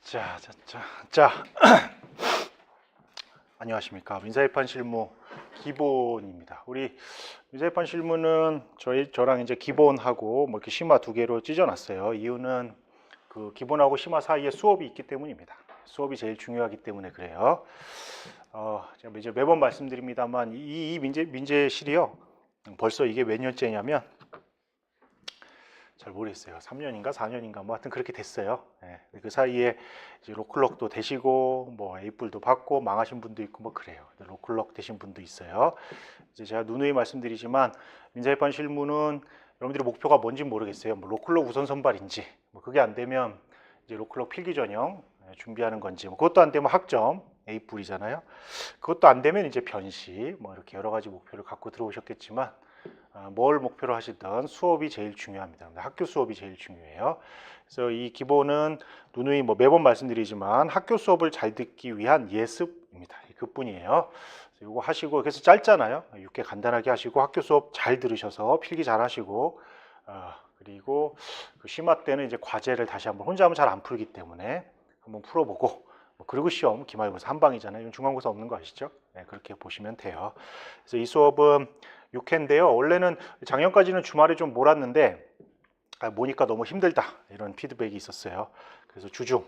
자. 안녕하십니까. 민사입판 실무 기본입니다. 우리 민사입판 실무는 저랑 이제 기본하고 뭐 이렇게 심화 두 개로 찢어놨어요. 이유는 그 기본하고 심화 사이에 수업이 있기 때문입니다. 수업이 제일 중요하기 때문에 그래요. 제가 이제 매번 말씀드립니다만 이 민재실이요. 벌써 이게 몇 년째냐면 잘 모르겠어요. 3년인가 4년인가 뭐 하여튼 그렇게 됐어요. 네. 그 사이에 이제 로클럭도 되시고 뭐 에이플도 받고 망하신 분도 있고 뭐 그래요. 로클럭 되신 분도 있어요. 이제 제가 누누이 말씀드리지만 민사입판 실무는 여러분들이 목표가 뭔지 모르겠어요. 뭐 로클럭 우선 선발인지 뭐 그게 안 되면 이제 로클럭 필기 전형 준비하는 건지 뭐 그것도 안 되면 학점 에이플이잖아요. 그것도 안 되면 이제 변시 뭐 이렇게 여러 가지 목표를 갖고 들어오셨겠지만 뭘 목표로 하시든 수업이 제일 중요합니다. 학교 수업이 제일 중요해요. 그래서 이 기본은 누누이 뭐 매번 말씀드리지만 학교 수업을 잘 듣기 위한 예습입니다. 그뿐이에요. 이거 하시고 그래서 짧잖아요. 6개 간단하게 하시고 학교 수업 잘 들으셔서 필기 잘 하시고 그리고 그 심화 때는 이제 과제를 다시 한번 혼자 하면 잘 안 풀기 때문에 한번 풀어보고 그리고 시험 기말고사 한 방이잖아요. 이건 중간고사 없는 거 아시죠? 네, 그렇게 보시면 돼요. 그래서 이 수업은 6회인데요. 원래는 작년까지는 주말에 좀 몰았는데 모니까 너무 힘들다 이런 피드백이 있었어요. 그래서 주중으로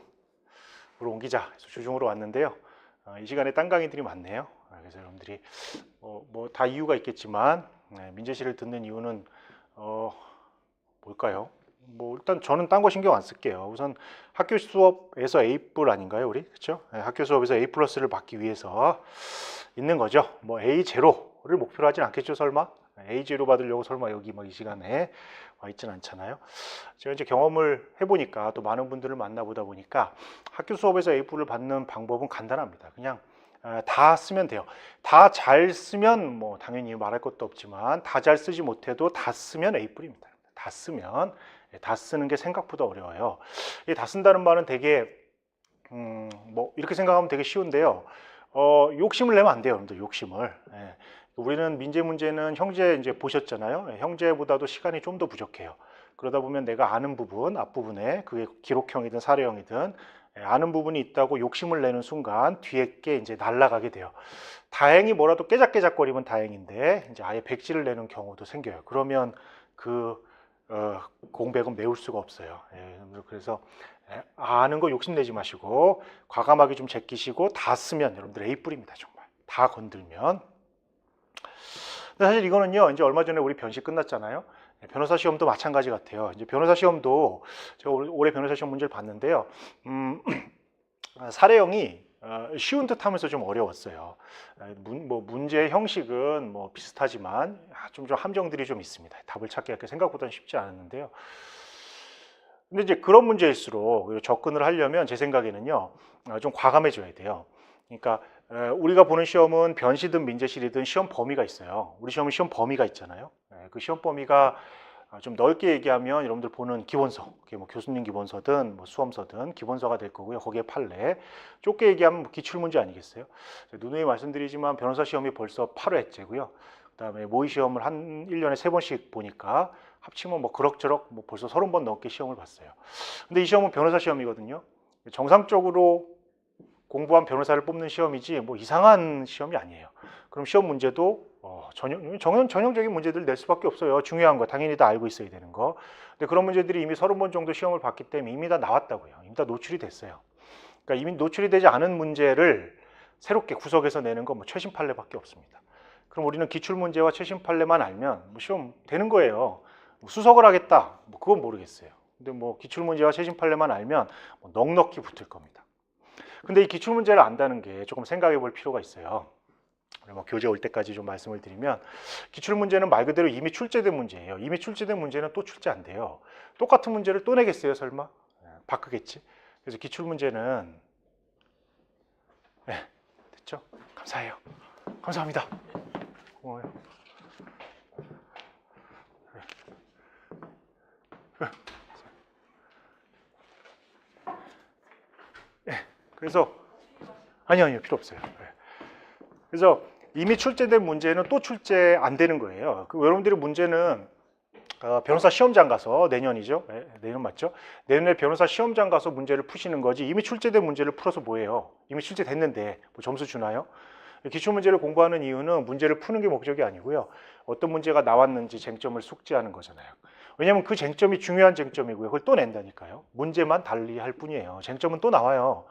옮기자 해서 주중으로 왔는데요. 이 시간에 딴 강의들이 많네요. 그래서 여러분들이 뭐 다 이유가 있겠지만 민재실을 듣는 이유는 뭘까요? 뭐 일단 저는 딴 거 신경 안 쓸게요. 우선 학교 수업에서 A+ 아닌가요, 우리? 그렇죠? 학교 수업에서 A+를 받기 위해서 있는 거죠. 뭐 A0를 목표로 하진 않겠죠, 설마? A0 받으려고 설마 여기 뭐 이 시간에 와 있진 않잖아요. 제가 이제 경험을 해보니까 또 많은 분들을 만나보다 보니까 학교 수업에서 A+를 받는 방법은 간단합니다. 그냥 다 쓰면 돼요. 다 잘 쓰면 뭐 당연히 말할 것도 없지만 다 잘 쓰지 못해도 다 쓰면 A+입니다. 다 쓰면 다 쓰는 게 생각보다 어려워요. 다 쓴다는 말은 되게 뭐 이렇게 생각하면 되게 쉬운데요. 욕심을 내면 안 돼요, 여러분들. 욕심을. 우리는 민재 문제는 형제 이제 보셨잖아요. 형제보다도 시간이 좀 더 부족해요. 그러다 보면 내가 아는 부분, 앞부분에 그게 기록형이든 사례형이든 아는 부분이 있다고 욕심을 내는 순간 뒤에 게 이제 날아가게 돼요. 다행히 뭐라도 깨작깨작거리면 다행인데 이제 아예 백지를 내는 경우도 생겨요. 그러면 그 공백은 메울 수가 없어요. 그래서 아는 거 욕심내지 마시고 과감하게 좀 제끼시고 다 쓰면 여러분들 A+입니다. 정말 다 건들면. 근데 사실 이거는요, 이제 얼마 전에 우리 변시 끝났잖아요. 변호사 시험도 마찬가지 같아요. 이제 변호사 시험도 제가 올해 변호사 시험 문제를 봤는데요. 사례형이 쉬운 듯 하면서 좀 어려웠어요. 문제 형식은 뭐 비슷하지만 좀 함정들이 좀 있습니다. 답을 찾기가 생각보다는 쉽지 않았는데요. 근데 이제 그런 문제일수록 접근을 하려면 제 생각에는요, 좀 과감해져야 돼요. 그러니까 우리가 보는 시험은 변시든 민재실이든 시험 범위가 있어요. 우리 시험은 시험 범위가 있잖아요. 그 시험 범위가 좀 넓게 얘기하면 여러분들 보는 기본서, 그게 뭐 교수님 기본서든 뭐 수험서든 기본서가 될 거고요. 거기에 판례. 좁게 얘기하면 뭐 기출문제 아니겠어요? 누누이 말씀드리지만 변호사 시험이 벌써 8회째고요. 그다음에 모의 시험을 한 1년에 3번씩 보니까 합치면 뭐 그럭저럭 뭐 벌써 30번 넘게 시험을 봤어요. 근데 이 시험은 변호사 시험이거든요. 정상적으로 공부한 변호사를 뽑는 시험이지 뭐 이상한 시험이 아니에요. 그럼 시험 문제도 전형적인 문제들 낼 수밖에 없어요. 중요한 거 당연히 다 알고 있어야 되는 거. 근데 그런 문제들이 이미 30번 정도 시험을 봤기 때문에 이미 다 나왔다고요. 이미 다 노출이 됐어요. 그러니까 이미 노출이 되지 않은 문제를 새롭게 구석에서 내는 건 뭐 최신 판례밖에 없습니다. 그럼 우리는 기출 문제와 최신 판례만 알면 뭐 시험 되는 거예요. 뭐 수석을 하겠다, 뭐 그건 모르겠어요. 근데 뭐 기출 문제와 최신 판례만 알면 뭐 넉넉히 붙을 겁니다. 근데 이 기출 문제를 안다는 게 조금 생각해 볼 필요가 있어요. 뭐 교재 올 때까지 좀 말씀을 드리면 기출 문제는 말 그대로 이미 출제된 문제예요. 이미 출제된 문제는 또 출제 안 돼요. 똑같은 문제를 또 내겠어요, 설마? 바꾸겠지. 그래서 기출 문제는 됐죠? 감사해요. 감사합니다. 고마워요. 그래서 아니요, 필요 없어요. 그래서 이미 출제된 문제는 또 출제 안 되는 거예요. 여러분들의 문제는 변호사 시험장 가서 내년이죠. 내년 맞죠? 내년에 변호사 시험장 가서 문제를 푸시는 거지 이미 출제된 문제를 풀어서 뭐예요? 이미 출제됐는데 뭐 점수 주나요? 기출문제를 공부하는 이유는 문제를 푸는 게 목적이 아니고요. 어떤 문제가 나왔는지 쟁점을 숙지하는 거잖아요. 왜냐하면 그 쟁점이 중요한 쟁점이고요. 그걸 또 낸다니까요. 문제만 달리할 뿐이에요. 쟁점은 또 나와요.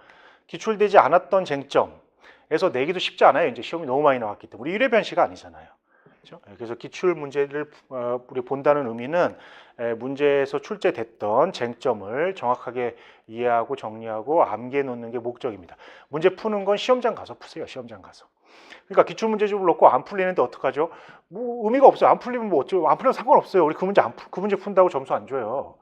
기출되지 않았던 쟁점에서 내기도 쉽지 않아요. 이제 시험이 너무 많이 나왔기 때문에. 우리 1회 변시가 아니잖아요. 그렇죠? 그래서 기출 문제를 우리 본다는 의미는 문제에서 출제됐던 쟁점을 정확하게 이해하고 정리하고 암기해 놓는 게 목적입니다. 문제 푸는 건 시험장 가서 푸세요. 시험장 가서. 그러니까 기출 문제집을 놓고 안 풀리는데 어떡하죠? 뭐 의미가 없어요. 안 풀리면 뭐 어쩌고 안 풀리면 상관없어요. 우리 그 문제 그 문제 푼다고 점수 안 줘요.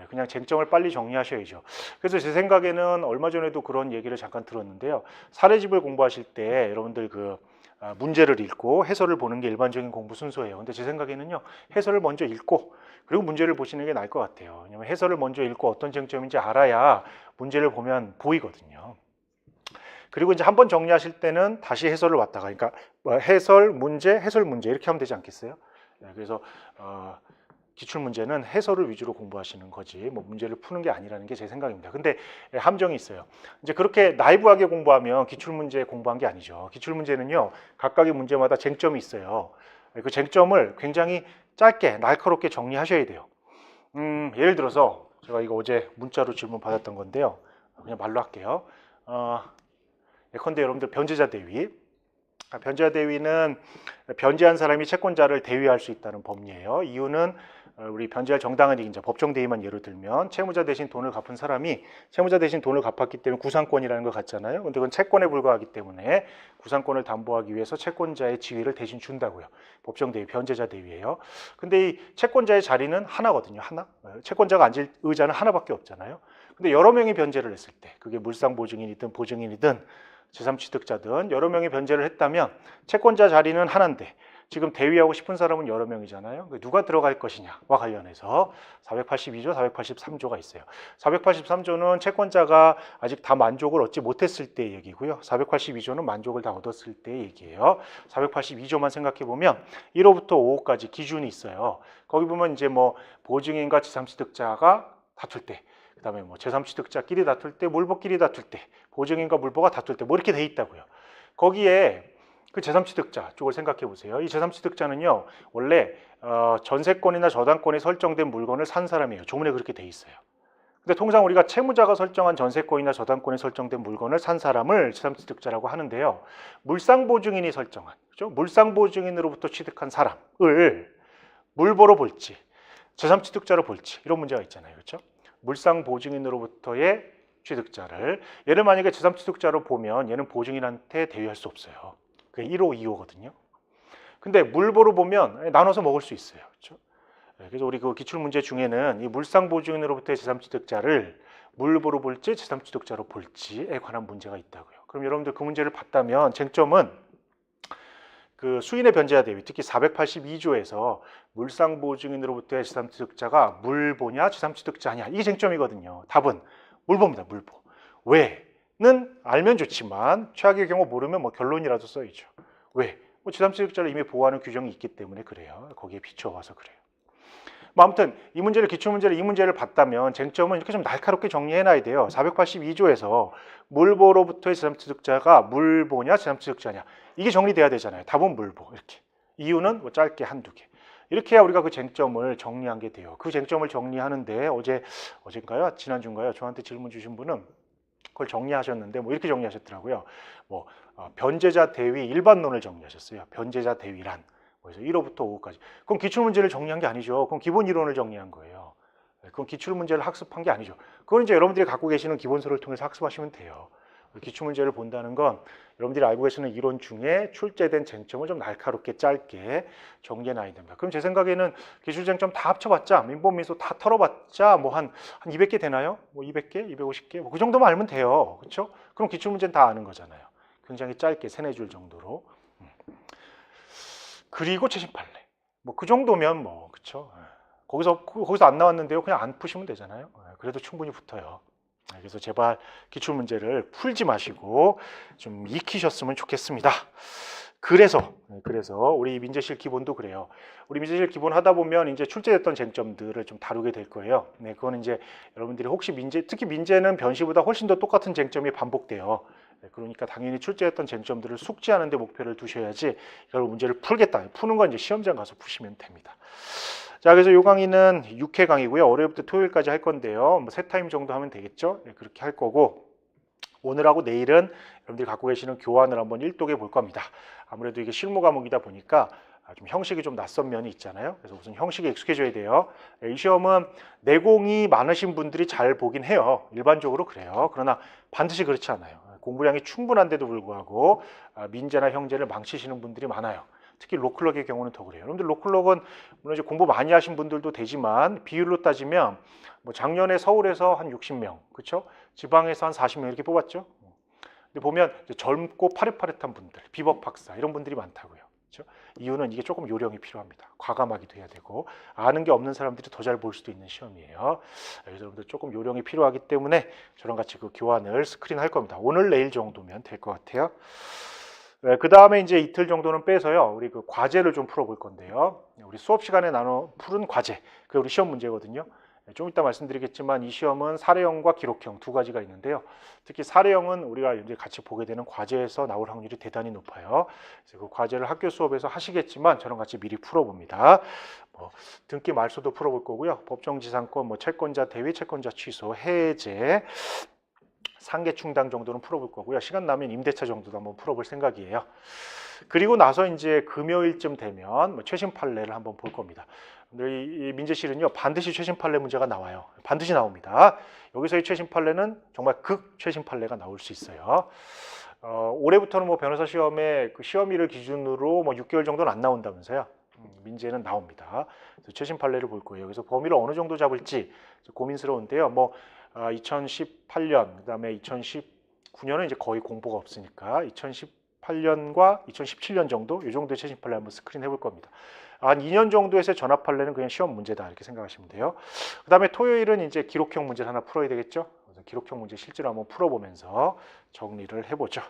그냥 쟁점을 빨리 정리하셔야죠. 그래서 제 생각에는 얼마 전에도 그런 얘기를 잠깐 들었는데요. 사례집을 공부하실 때 여러분들 문제를 읽고 해설을 보는 게 일반적인 공부 순서예요. 근데 제 생각에는요, 해설을 먼저 읽고 그리고 문제를 보시는 게 나을 것 같아요. 왜냐면 해설을 먼저 읽고 어떤 쟁점인지 알아야 문제를 보면 보이거든요. 그리고 이제 한번 정리하실 때는 다시 해설을 왔다가, 그러니까 해설 문제 이렇게 하면 되지 않겠어요? 그래서 기출 문제는 해설을 위주로 공부하시는 거지 뭐 문제를 푸는 게 아니라는 게 제 생각입니다. 근데 함정이 있어요. 이제 그렇게 나이브하게 공부하면 기출 문제 공부한 게 아니죠. 기출 문제는요, 각각의 문제마다 쟁점이 있어요. 그 쟁점을 굉장히 짧게 날카롭게 정리하셔야 돼요. 예를 들어서 제가 이거 어제 문자로 질문 받았던 건데요. 그냥 말로 할게요. 예컨대 여러분들 변제자 대위. 변제자 대위는 변제한 사람이 채권자를 대위할 수 있다는 법리예요. 이유는 우리 변제할 정당한 이익자, 법정 대위만 예로 들면 채무자 대신 돈을 갚은 사람이 채무자 대신 돈을 갚았기 때문에 구상권이라는 걸 갖잖아요. 근데 그건 채권에 불과하기 때문에 구상권을 담보하기 위해서 채권자의 지위를 대신 준다고요. 법정 대위, 변제자 대위예요. 근데 이 채권자의 자리는 하나거든요. 하나. 채권자가 앉을 의자는 하나밖에 없잖아요. 근데 여러 명이 변제를 했을 때, 그게 물상보증인이든 보증인이든 제3취득자든 여러 명이 변제를 했다면 채권자 자리는 하나인데 지금 대위하고 싶은 사람은 여러 명이잖아요. 누가 들어갈 것이냐와 관련해서 482조, 483조가 있어요. 483조는 채권자가 아직 다 만족을 얻지 못했을 때의 얘기고요. 482조는 만족을 다 얻었을 때의 얘기예요. 482조만 생각해 보면 1호부터 5호까지 기준이 있어요. 거기 보면 이제 뭐 보증인과 제3취득자가 다툴 때, 그다음에 뭐 제3취득자끼리 다툴 때, 물보끼리 다툴 때, 보증인과 물보가 다툴 때 뭐 이렇게 돼 있다고요. 거기에 그 제3취득자 쪽을 생각해 보세요. 이 제3취득자는요, 원래 전세권이나 저당권에 설정된 물건을 산 사람이에요. 조문에 그렇게 돼 있어요. 근데 통상 우리가 채무자가 설정한 전세권이나 저당권에 설정된 물건을 산 사람을 제3취득자라고 하는데요. 물상보증인이 설정한, 그렇죠? 물상보증인으로부터 취득한 사람을 물보로 볼지, 제3취득자로 볼지 이런 문제가 있잖아요. 그렇죠? 물상보증인으로부터의 취득자를, 얘를 만약에 제3취득자로 보면 얘는 보증인한테 대위할 수 없어요. 그게 1호, 2호거든요. 근데 물보로 보면 나눠서 먹을 수 있어요. 그렇죠? 그래서 우리 그 기출 문제 중에는 이 물상보증인으로부터의 제3취득자를 물보로 볼지 제3취득자로 볼지에 관한 문제가 있다고요. 그럼 여러분들 그 문제를 봤다면 쟁점은 그 수인의 변제자 대위, 특히 482조에서 물상보증인으로부터의 제3취득자가 물보냐 제3취득자냐, 이게 쟁점이거든요. 답은 물보입니다. 물보. 왜는 알면 좋지만 최악의 경우 모르면 뭐 결론이라도 써야죠. 왜? 뭐 제3취득자를 이미 보호하는 규정이 있기 때문에 그래요. 거기에 비춰와서 그래요. 뭐 아무튼 이 문제를 봤다면 쟁점은 이렇게 좀 날카롭게 정리해놔야 돼요. 482조에서 물보로부터의 제3취득자가 물보냐 제3취득자냐, 이게 정리돼야 되잖아요. 답은 물보. 이렇게. 이유는 뭐 짧게 한두 개. 이렇게 해야 우리가 그 쟁점을 정리한 게 돼요. 그 쟁점을 정리하는데 어젠가요? 지난주인가요? 저한테 질문 주신 분은 그걸 정리하셨는데 뭐 이렇게 정리하셨더라고요. 뭐 변제자 대위 일반론을 정리하셨어요. 변제자 대위란 그래서 1호부터 5호까지. 그럼 기출문제를 정리한 게 아니죠. 그럼 기본 이론을 정리한 거예요. 그건 기출문제를 학습한 게 아니죠. 그건 이제 여러분들이 갖고 계시는 기본서를 통해서 학습하시면 돼요. 기출문제를 본다는 건 여러분들이 알고 계시는 이론 중에 출제된 쟁점을 좀 날카롭게 짧게 정리해놔야 됩니다. 그럼 제 생각에는 기출쟁점 다 합쳐봤자, 민법민소 다 털어봤자 뭐 한 200개 되나요? 뭐 200개, 250개? 뭐 그 정도만 알면 돼요. 그렇죠? 그럼 기출문제는 다 아는 거잖아요. 굉장히 짧게 3-4줄 정도로. 그리고 최신 판례. 뭐 그 정도면 뭐 그렇죠. 거기서 안 나왔는데요. 그냥 안 푸시면 되잖아요. 그래도 충분히 붙어요. 그래서 제발 기출 문제를 풀지 마시고 좀 익히셨으면 좋겠습니다. 그래서 우리 민재실 기본도 그래요. 우리 민재실 기본 하다 보면 이제 출제됐던 쟁점들을 좀 다루게 될 거예요. 네, 그거는 이제 여러분들이 혹시 특히 민재는 변시보다 훨씬 더 똑같은 쟁점이 반복돼요. 네, 그러니까 당연히 출제했던 쟁점들을 숙지하는 데 목표를 두셔야지 이걸 문제를 풀겠다. 푸는 건 이제 시험장 가서 푸시면 됩니다. 자, 그래서 이 강의는 6회 강의고요. 월요일부터 토요일까지 할 건데요. 뭐 3타임 정도 하면 되겠죠. 네, 그렇게 할 거고 오늘하고 내일은 여러분들이 갖고 계시는 교환을 한번 일독해 볼 겁니다. 아무래도 이게 실무 과목이다 보니까 좀 형식이 좀 낯선 면이 있잖아요. 그래서 우선 형식에 익숙해져야 돼요. 이 시험은 내공이 많으신 분들이 잘 보긴 해요. 일반적으로 그래요. 그러나 반드시 그렇지 않아요. 공부량이 충분한데도 불구하고 민재나 형제를 망치시는 분들이 많아요. 특히 로클럭의 경우는 더 그래요. 여러분들 로클럭은 물론 이제 공부 많이 하신 분들도 되지만 비율로 따지면 뭐 작년에 서울에서 한 60명, 그렇죠? 지방에서 한 40명 이렇게 뽑았죠. 근데 보면 젊고 파릇파릇한 분들, 비법 박사 이런 분들이 많다고요. 그렇죠? 이유는 이게 조금 요령이 필요합니다. 과감하기도 해야 되고 아는 게 없는 사람들이 더 잘 볼 수도 있는 시험이에요. 그래서 여러분들 조금 요령이 필요하기 때문에 저랑 같이 그 교환을 스크린할 겁니다. 오늘 내일 정도면 될 것 같아요. 네, 그 다음에 이제 이틀 정도는 빼서요. 우리 그 과제를 좀 풀어볼 건데요. 우리 수업 시간에 나눠 푸른 과제, 그게 우리 시험 문제거든요. 좀 이따 말씀드리겠지만 이 시험은 사례형과 기록형 두 가지가 있는데요. 특히 사례형은 우리가 이제 같이 보게 되는 과제에서 나올 확률이 대단히 높아요. 그래서 그 과제를 학교 수업에서 하시겠지만 저랑 같이 미리 풀어봅니다. 뭐 등기 말소도 풀어볼 거고요. 법정지상권, 뭐 채권자 대위, 채권자 취소, 해제, 상계 충당 정도는 풀어볼 거고요. 시간 나면 임대차 정도도 한번 풀어볼 생각이에요. 그리고 나서 이제 금요일쯤 되면 뭐 최신 판례를 한번 볼 겁니다. 이 민재실은요 반드시 최신 판례 문제가 나와요. 반드시 나옵니다. 여기서의 최신 판례는 정말 극 최신 판례가 나올 수 있어요. 올해부터는 뭐 변호사 시험에 그 시험일을 기준으로 뭐 6개월 정도는 안 나온다면서요. 민재는 나옵니다. 그래서 최신 판례를 볼 거예요. 그래서 범위를 어느 정도 잡을지 고민스러운데요. 뭐 2018년 그다음에 2019년은 이제 거의 공부가 없으니까 2018년과 2017년 정도 이 정도의 최신 판례 한번 스크린 해볼 겁니다. 한 2년 정도에서 전압 판례는 그냥 시험 문제다 이렇게 생각하시면 돼요. 그다음에 토요일은 이제 기록형 문제를 하나 풀어야 되겠죠. 그래서 기록형 문제 실제로 한번 풀어보면서 정리를 해보죠.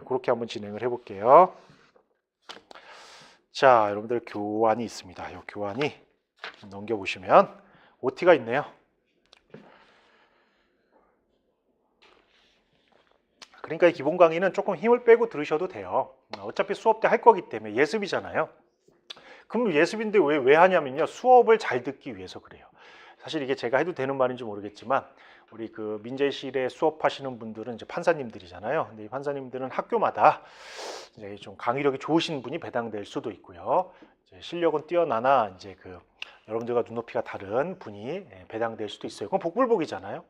그렇게 한번 진행을 해볼게요. 자, 여러분들 교환이 있습니다. 이 교환이 넘겨보시면 OT가 있네요. 그러니까 이 기본 강의는 조금 힘을 빼고 들으셔도 돼요. 어차피 수업 때 할 거기 때문에 예습이잖아요. 그럼 예습인데 왜 하냐면요. 수업을 잘 듣기 위해서 그래요. 사실 이게 제가 해도 되는 말인지 모르겠지만 우리 그 민재실에 수업하시는 분들은 이제 판사님들이잖아요. 근데 이 판사님들은 학교마다 이제 좀 강의력이 좋으신 분이 배당될 수도 있고요. 이제 실력은 뛰어나나 이제 그 여러분들과 눈높이가 다른 분이 배당될 수도 있어요. 그건 복불복이잖아요.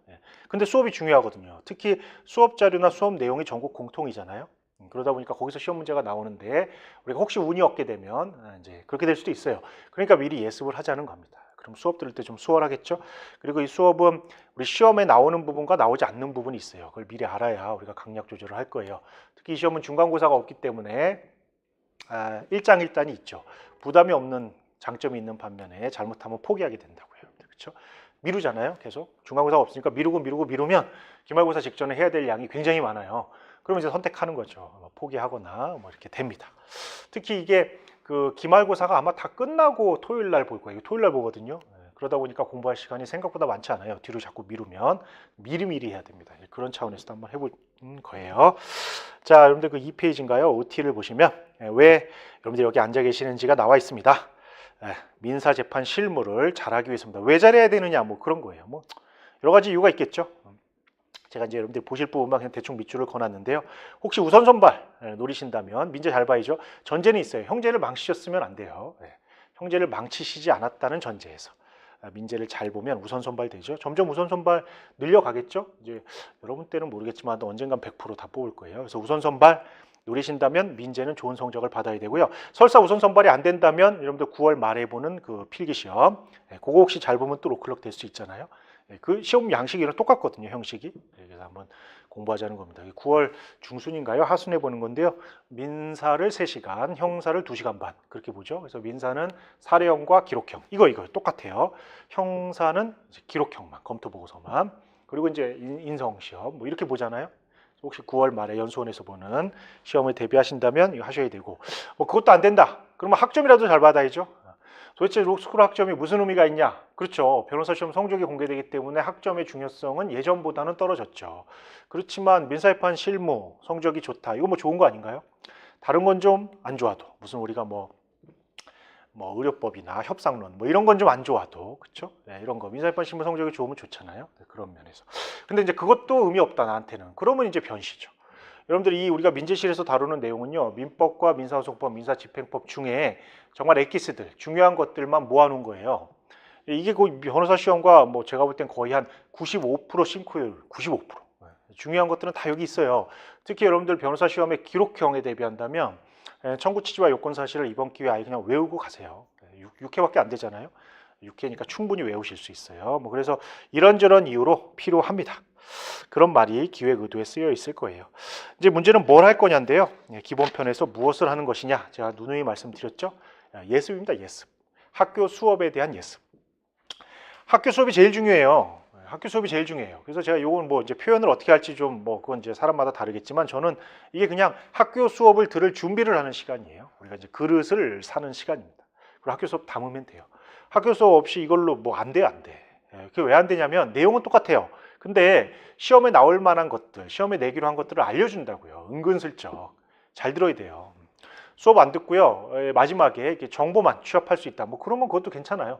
근데 수업이 중요하거든요. 특히 수업 자료나 수업 내용이 전국 공통이잖아요. 그러다 보니까 거기서 시험 문제가 나오는데 우리가 혹시 운이 없게 되면 이제 그렇게 될 수도 있어요. 그러니까 미리 예습을 하자는 겁니다. 그럼 수업 들을 때 좀 수월하겠죠? 그리고 이 수업은 우리 시험에 나오는 부분과 나오지 않는 부분이 있어요. 그걸 미리 알아야 우리가 강약 조절을 할 거예요. 특히 이 시험은 중간고사가 없기 때문에 일장일단이 있죠. 부담이 없는 장점이 있는 반면에 잘못하면 포기하게 된다고요. 그렇죠? 미루잖아요. 계속 중간고사가 없으니까 미루면 기말고사 직전에 해야 될 양이 굉장히 많아요. 그러면 이제 선택하는 거죠. 포기하거나 뭐 이렇게 됩니다. 특히 이게 그 기말고사가 아마 다 끝나고 토요일 날 볼 거예요. 토요일 날 보거든요. 그러다 보니까 공부할 시간이 생각보다 많지 않아요. 뒤로 자꾸 미루면 미리미리 해야 됩니다. 그런 차원에서 한번 해볼 거예요. 자, 여러분들 그 2페이지인가요? OT를 보시면 왜 여러분들 여기 앉아 계시는지가 나와 있습니다. 민사재판 실무를 잘하기 위해서입니다. 왜 잘해야 되느냐 뭐 그런 거예요. 뭐 여러 가지 이유가 있겠죠. 제가 이제 여러분들 보실 부분만 그냥 대충 밑줄을 그어놨는데요. 혹시 우선 선발 노리신다면 민재 잘 봐야죠. 전제는 있어요. 형제를 망치셨으면 안 돼요. 형제를 망치시지 않았다는 전제에서 민재를 잘 보면 우선 선발 되죠. 점점 우선 선발 늘려가겠죠. 이제 여러분 때는 모르겠지만 언젠간 100% 다 뽑을 거예요. 그래서 우선 선발 노리신다면 민재는 좋은 성적을 받아야 되고요. 설사 우선 선발이 안 된다면 여러분들 9월 말에 보는 그 필기시험 그거 혹시 잘 보면 또 로클럭 될 수 있잖아요. 그 시험 양식이랑 똑같거든요. 형식이. 그래서 한번 공부하자는 겁니다. 9월 중순인가요? 하순에 보는 건데요. 민사를 3시간, 형사를 2시간 반 그렇게 보죠. 그래서 민사는 사례형과 기록형 이거 똑같아요. 형사는 기록형만 검토 보고서만 그리고 이제 인성시험 뭐 이렇게 보잖아요. 혹시 9월 말에 연수원에서 보는 시험을 대비하신다면 이거 하셔야 되고, 뭐 그것도 안 된다. 그러면 학점이라도 잘 받아야죠. 도대체 록스쿨 학점이 무슨 의미가 있냐? 그렇죠. 변호사 시험 성적이 공개되기 때문에 학점의 중요성은 예전보다는 떨어졌죠. 그렇지만 민사재판 실무 성적이 좋다. 이거 뭐 좋은 거 아닌가요? 다른 건 좀 안 좋아도, 무슨 우리가 뭐 의료법이나 협상론 뭐 이런 건 좀 안 좋아도, 그렇죠? 네, 이런 거 민사재판 실무 성적이 좋으면 좋잖아요. 네, 그런 면에서. 근데 이제 그것도 의미 없다 나한테는. 그러면 이제 변시죠. 여러분들이 우리가 민재실에서 다루는 내용은요, 민법과 민사소송법, 민사집행법 중에 정말 엑기스들 중요한 것들만 모아놓은 거예요. 이게 그 변호사 시험과 뭐 제가 볼 땐 거의 한 95% 싱크율, 95%. 중요한 것들은 다 여기 있어요. 특히 여러분들 변호사 시험의 기록형에 대비한다면 청구 취지와 요건 사실을 이번 기회에 아예 그냥 외우고 가세요. 6회밖에 안 되잖아요. 6회니까 충분히 외우실 수 있어요. 뭐 그래서 이런저런 이유로 필요합니다. 그런 말이 기획 의도에 쓰여 있을 거예요. 이제 문제는 뭘 할 거냐인데요. 기본편에서 무엇을 하는 것이냐. 제가 누누이 말씀드렸죠. 예습입니다. 예습. 학교 수업에 대한 예습. 학교 수업이 제일 중요해요. 학교 수업이 제일 중요해요. 그래서 제가 요건 뭐 이제 표현을 어떻게 할지 좀 뭐 그건 이제 사람마다 다르겠지만 저는 이게 그냥 학교 수업을 들을 준비를 하는 시간이에요. 우리가 이제 그릇을 사는 시간입니다. 그리고 학교 수업 담으면 돼요. 학교 수업 없이 이걸로 뭐 안 돼요, 안 돼. 그게 왜 안 되냐면 내용은 똑같아요. 근데 시험에 나올 만한 것들, 시험에 내기로 한 것들을 알려준다고요. 은근슬쩍. 잘 들어야 돼요. 수업 안 듣고요. 마지막에 이렇게 정보만 취합할 수 있다. 뭐 그러면 그것도 괜찮아요.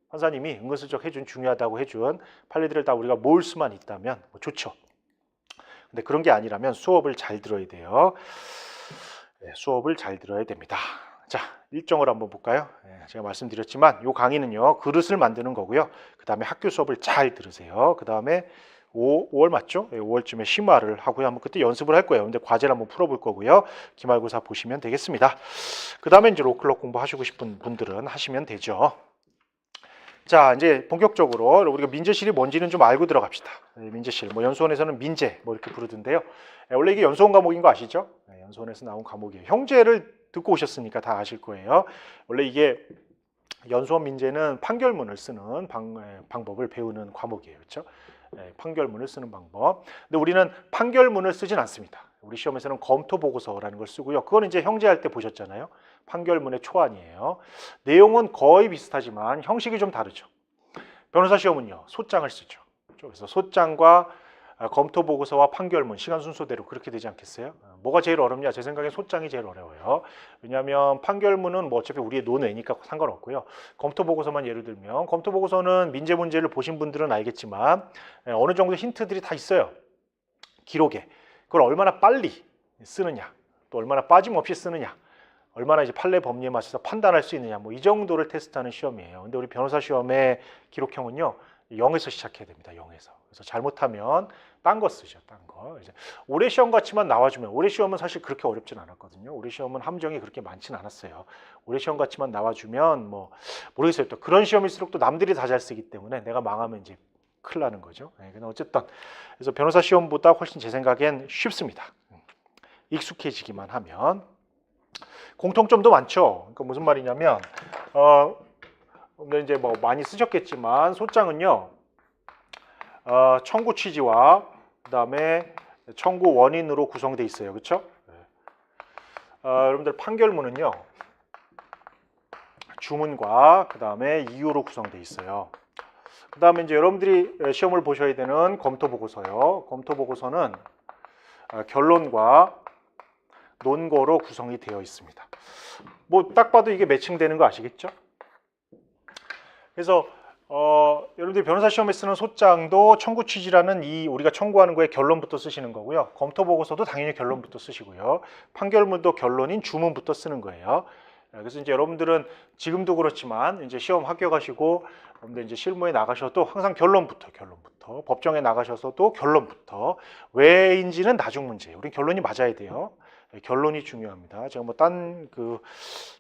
판사님이 은근슬쩍 해준 중요하다고 해준 판례들을 다 우리가 모을 수만 있다면 뭐 좋죠. 근데 그런 게 아니라면 수업을 잘 들어야 돼요. 수업을 잘 들어야 됩니다. 자, 일정을 한번 볼까요? 제가 말씀드렸지만 이 강의는요, 그릇을 만드는 거고요. 그 다음에 학교 수업을 잘 들으세요. 그 다음에 5월 맞죠? 5월쯤에 심화를 하고요. 한번 그때 연습을 할 거예요. 근데 과제를 한번 풀어볼 거고요. 기말고사 보시면 되겠습니다. 그 다음에 이제 로클럽 공부하시고 싶은 분들은 하시면 되죠. 자, 이제 본격적으로 우리가 민재실이 뭔지는 좀 알고 들어갑시다. 민재실, 뭐 연수원에서는 민재 뭐 이렇게 부르던데요. 원래 이게 연수원 과목인 거 아시죠? 연수원에서 나온 과목이에요. 형제를 듣고 오셨으니까 다 아실 거예요. 원래 이게 연수원 민재는 판결문을 쓰는 방법을 배우는 과목이에요. 그렇죠? 판결문을 쓰는 방법. 근데 우리는 판결문을 쓰진 않습니다. 우리 시험에서는 검토 보고서라는 걸 쓰고요. 그건 이제 형제할 때 보셨잖아요. 판결문의 초안이에요. 내용은 거의 비슷하지만 형식이 좀 다르죠. 변호사 시험은요, 소장을 쓰죠. 그래서 소장과 검토 보고서와 판결문 시간 순서대로 그렇게 되지 않겠어요? 뭐가 제일 어렵냐? 제 생각엔 소장이 제일 어려워요. 왜냐하면 판결문은 뭐 어차피 우리의 논외니까 상관없고요. 검토 보고서만 예를 들면 검토 보고서는 민재 문제를 보신 분들은 알겠지만 어느 정도 힌트들이 다 있어요. 기록에. 그걸 얼마나 빨리 쓰느냐, 또 얼마나 빠짐없이 쓰느냐, 얼마나 이제 판례 법리에 맞춰서 판단할 수 있느냐, 뭐 이 정도를 테스트하는 시험이에요. 근데 우리 변호사 시험의 기록형은요, 0에서 시작해야 됩니다. 0에서. 그래서 잘못하면 딴 거 쓰죠. 딴 거. 이제 올해 시험 같이만 나와주면, 올해 시험은 사실 그렇게 어렵진 않았거든요. 올해 시험은 함정이 그렇게 많지는 않았어요. 올해 시험 같이만 나와주면 뭐 모르겠어요. 또 그런 시험일수록 또 남들이 다 잘 쓰기 때문에 내가 망하면 이제 큰일 나는 거죠. 근데 어쨌든 그래서 변호사 시험보다 훨씬 제 생각엔 쉽습니다. 익숙해지기만 하면. 공통점도 많죠. 그러니까 무슨 말이냐면 근데 이제 뭐 많이 쓰셨겠지만 소장은요, 청구 취지와 그다음에 청구 원인으로 구성되어 있어요. 그렇죠? 여러분들 판결문은요, 주문과 그다음에 이유로 구성되어 있어요. 그다음에 이제 여러분들이 시험을 보셔야 되는 검토 보고서요. 검토 보고서는 결론과 논거로 구성이 되어 있습니다. 뭐 딱 봐도 이게 매칭되는 거 아시겠죠? 그래서 여러분들이 변호사 시험에 쓰는 소장도 청구 취지라는 이 우리가 청구하는 거에 결론부터 쓰시는 거고요. 검토 보고서도 당연히 결론부터 쓰시고요. 판결문도 결론인 주문부터 쓰는 거예요. 그래서 이제 여러분들은 지금도 그렇지만 이제 시험 합격하시고 여러분들 이제 실무에 나가셔도 항상 결론부터 법정에 나가셔서도 결론부터 왜인지는 나중 문제. 우린 결론이 맞아야 돼요. 결론이 중요합니다. 제가 뭐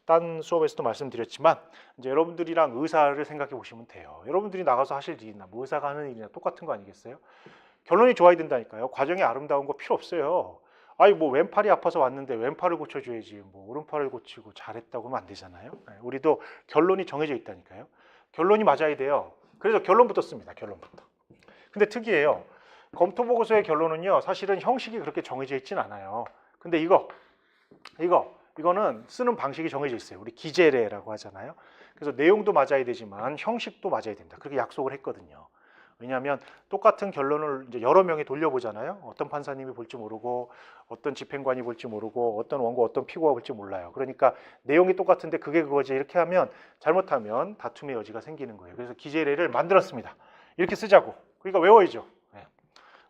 딴 수업에서도 말씀드렸지만 이제 여러분들이랑 의사를 생각해 보시면 돼요. 여러분들이 나가서 하실 일이나 뭐 의사가 하는 일이나 똑같은 거 아니겠어요? 결론이 좋아야 된다니까요. 과정이 아름다운 거 필요 없어요. 아니 뭐 왼팔이 아파서 왔는데 왼팔을 고쳐줘야지 뭐 오른팔을 고치고 잘했다고 하면 안 되잖아요. 우리도 결론이 정해져 있다니까요. 결론이 맞아야 돼요. 그래서 결론부터 씁니다. 결론부터. 근데 특이해요. 검토 보고서의 결론은요, 사실은 형식이 그렇게 정해져 있진 않아요. 근데 이거는 쓰는 방식이 정해져 있어요. 우리 기재례라고 하잖아요. 그래서 내용도 맞아야 되지만 형식도 맞아야 된다. 그렇게 약속을 했거든요. 왜냐하면 똑같은 결론을 이제 여러 명이 돌려보잖아요. 어떤 판사님이 볼지 모르고, 어떤 집행관이 볼지 모르고, 어떤 원고, 어떤 피고가 볼지 몰라요. 그러니까 내용이 똑같은데 그게 그거지 이렇게 하면 잘못하면 다툼의 여지가 생기는 거예요. 그래서 기재례를 만들었습니다. 이렇게 쓰자고. 그러니까 외워야죠. 네.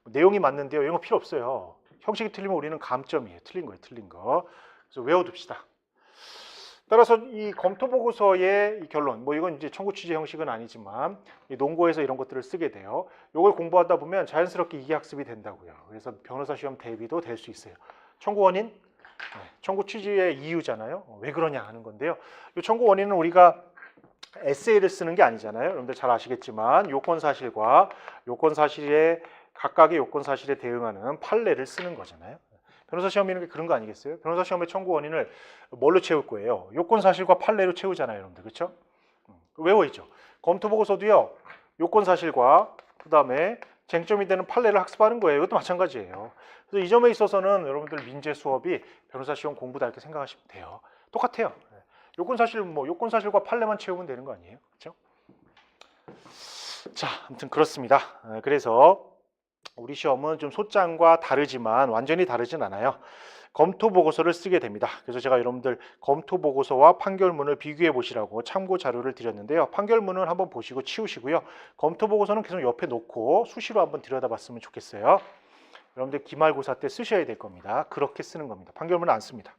내용이 맞는데요. 이런 거 필요 없어요. 형식이 틀리면 우리는 감점이에요. 틀린 거예요. 틀린 거. 그래서 외워둡시다. 따라서 이 검토 보고서의 이 결론, 뭐 이건 이제 청구 취재 형식은 아니지만 이 논고에서 이런 것들을 쓰게 돼요. 이걸 공부하다 보면 자연스럽게 이게 학습이 된다고요. 그래서 변호사 시험 대비도 될 수 있어요. 청구 원인, 청구 취지의 이유잖아요. 왜 그러냐 하는 건데요. 이 청구 원인은 우리가 에세이를 쓰는 게 아니잖아요. 여러분들 잘 아시겠지만 요건 사실과 요건 사실의 각각의 요건 사실에 대응하는 판례를 쓰는 거잖아요. 변호사 시험이라는 게 그런 거 아니겠어요? 변호사 시험의 청구 원인을 뭘로 채울 거예요? 요건 사실과 판례로 채우잖아요, 여러분들. 그렇죠? 외워있죠. 검토 보고서도요. 요건 사실과 그다음에 쟁점이 되는 판례를 학습하는 거예요. 이것도 마찬가지예요. 그래서 이 점에 있어서는 여러분들 민재 수업이 변호사 시험 공부다 이렇게 생각하시면 돼요. 똑같아요. 요건 사실 뭐 요건 사실과 판례만 채우면 되는 거 아니에요? 그렇죠? 자, 아무튼 그렇습니다. 그래서 우리 시험은 좀 소장과 다르지만 완전히 다르진 않아요. 검토 보고서를 쓰게 됩니다. 그래서 제가 여러분들 검토 보고서와 판결문을 비교해 보시라고 참고 자료를 드렸는데요. 판결문은 한번 보시고 치우시고요. 검토 보고서는 계속 옆에 놓고 수시로 한번 들여다봤으면 좋겠어요. 여러분들 기말고사 때 쓰셔야 될 겁니다. 그렇게 쓰는 겁니다. 판결문은 안 씁니다.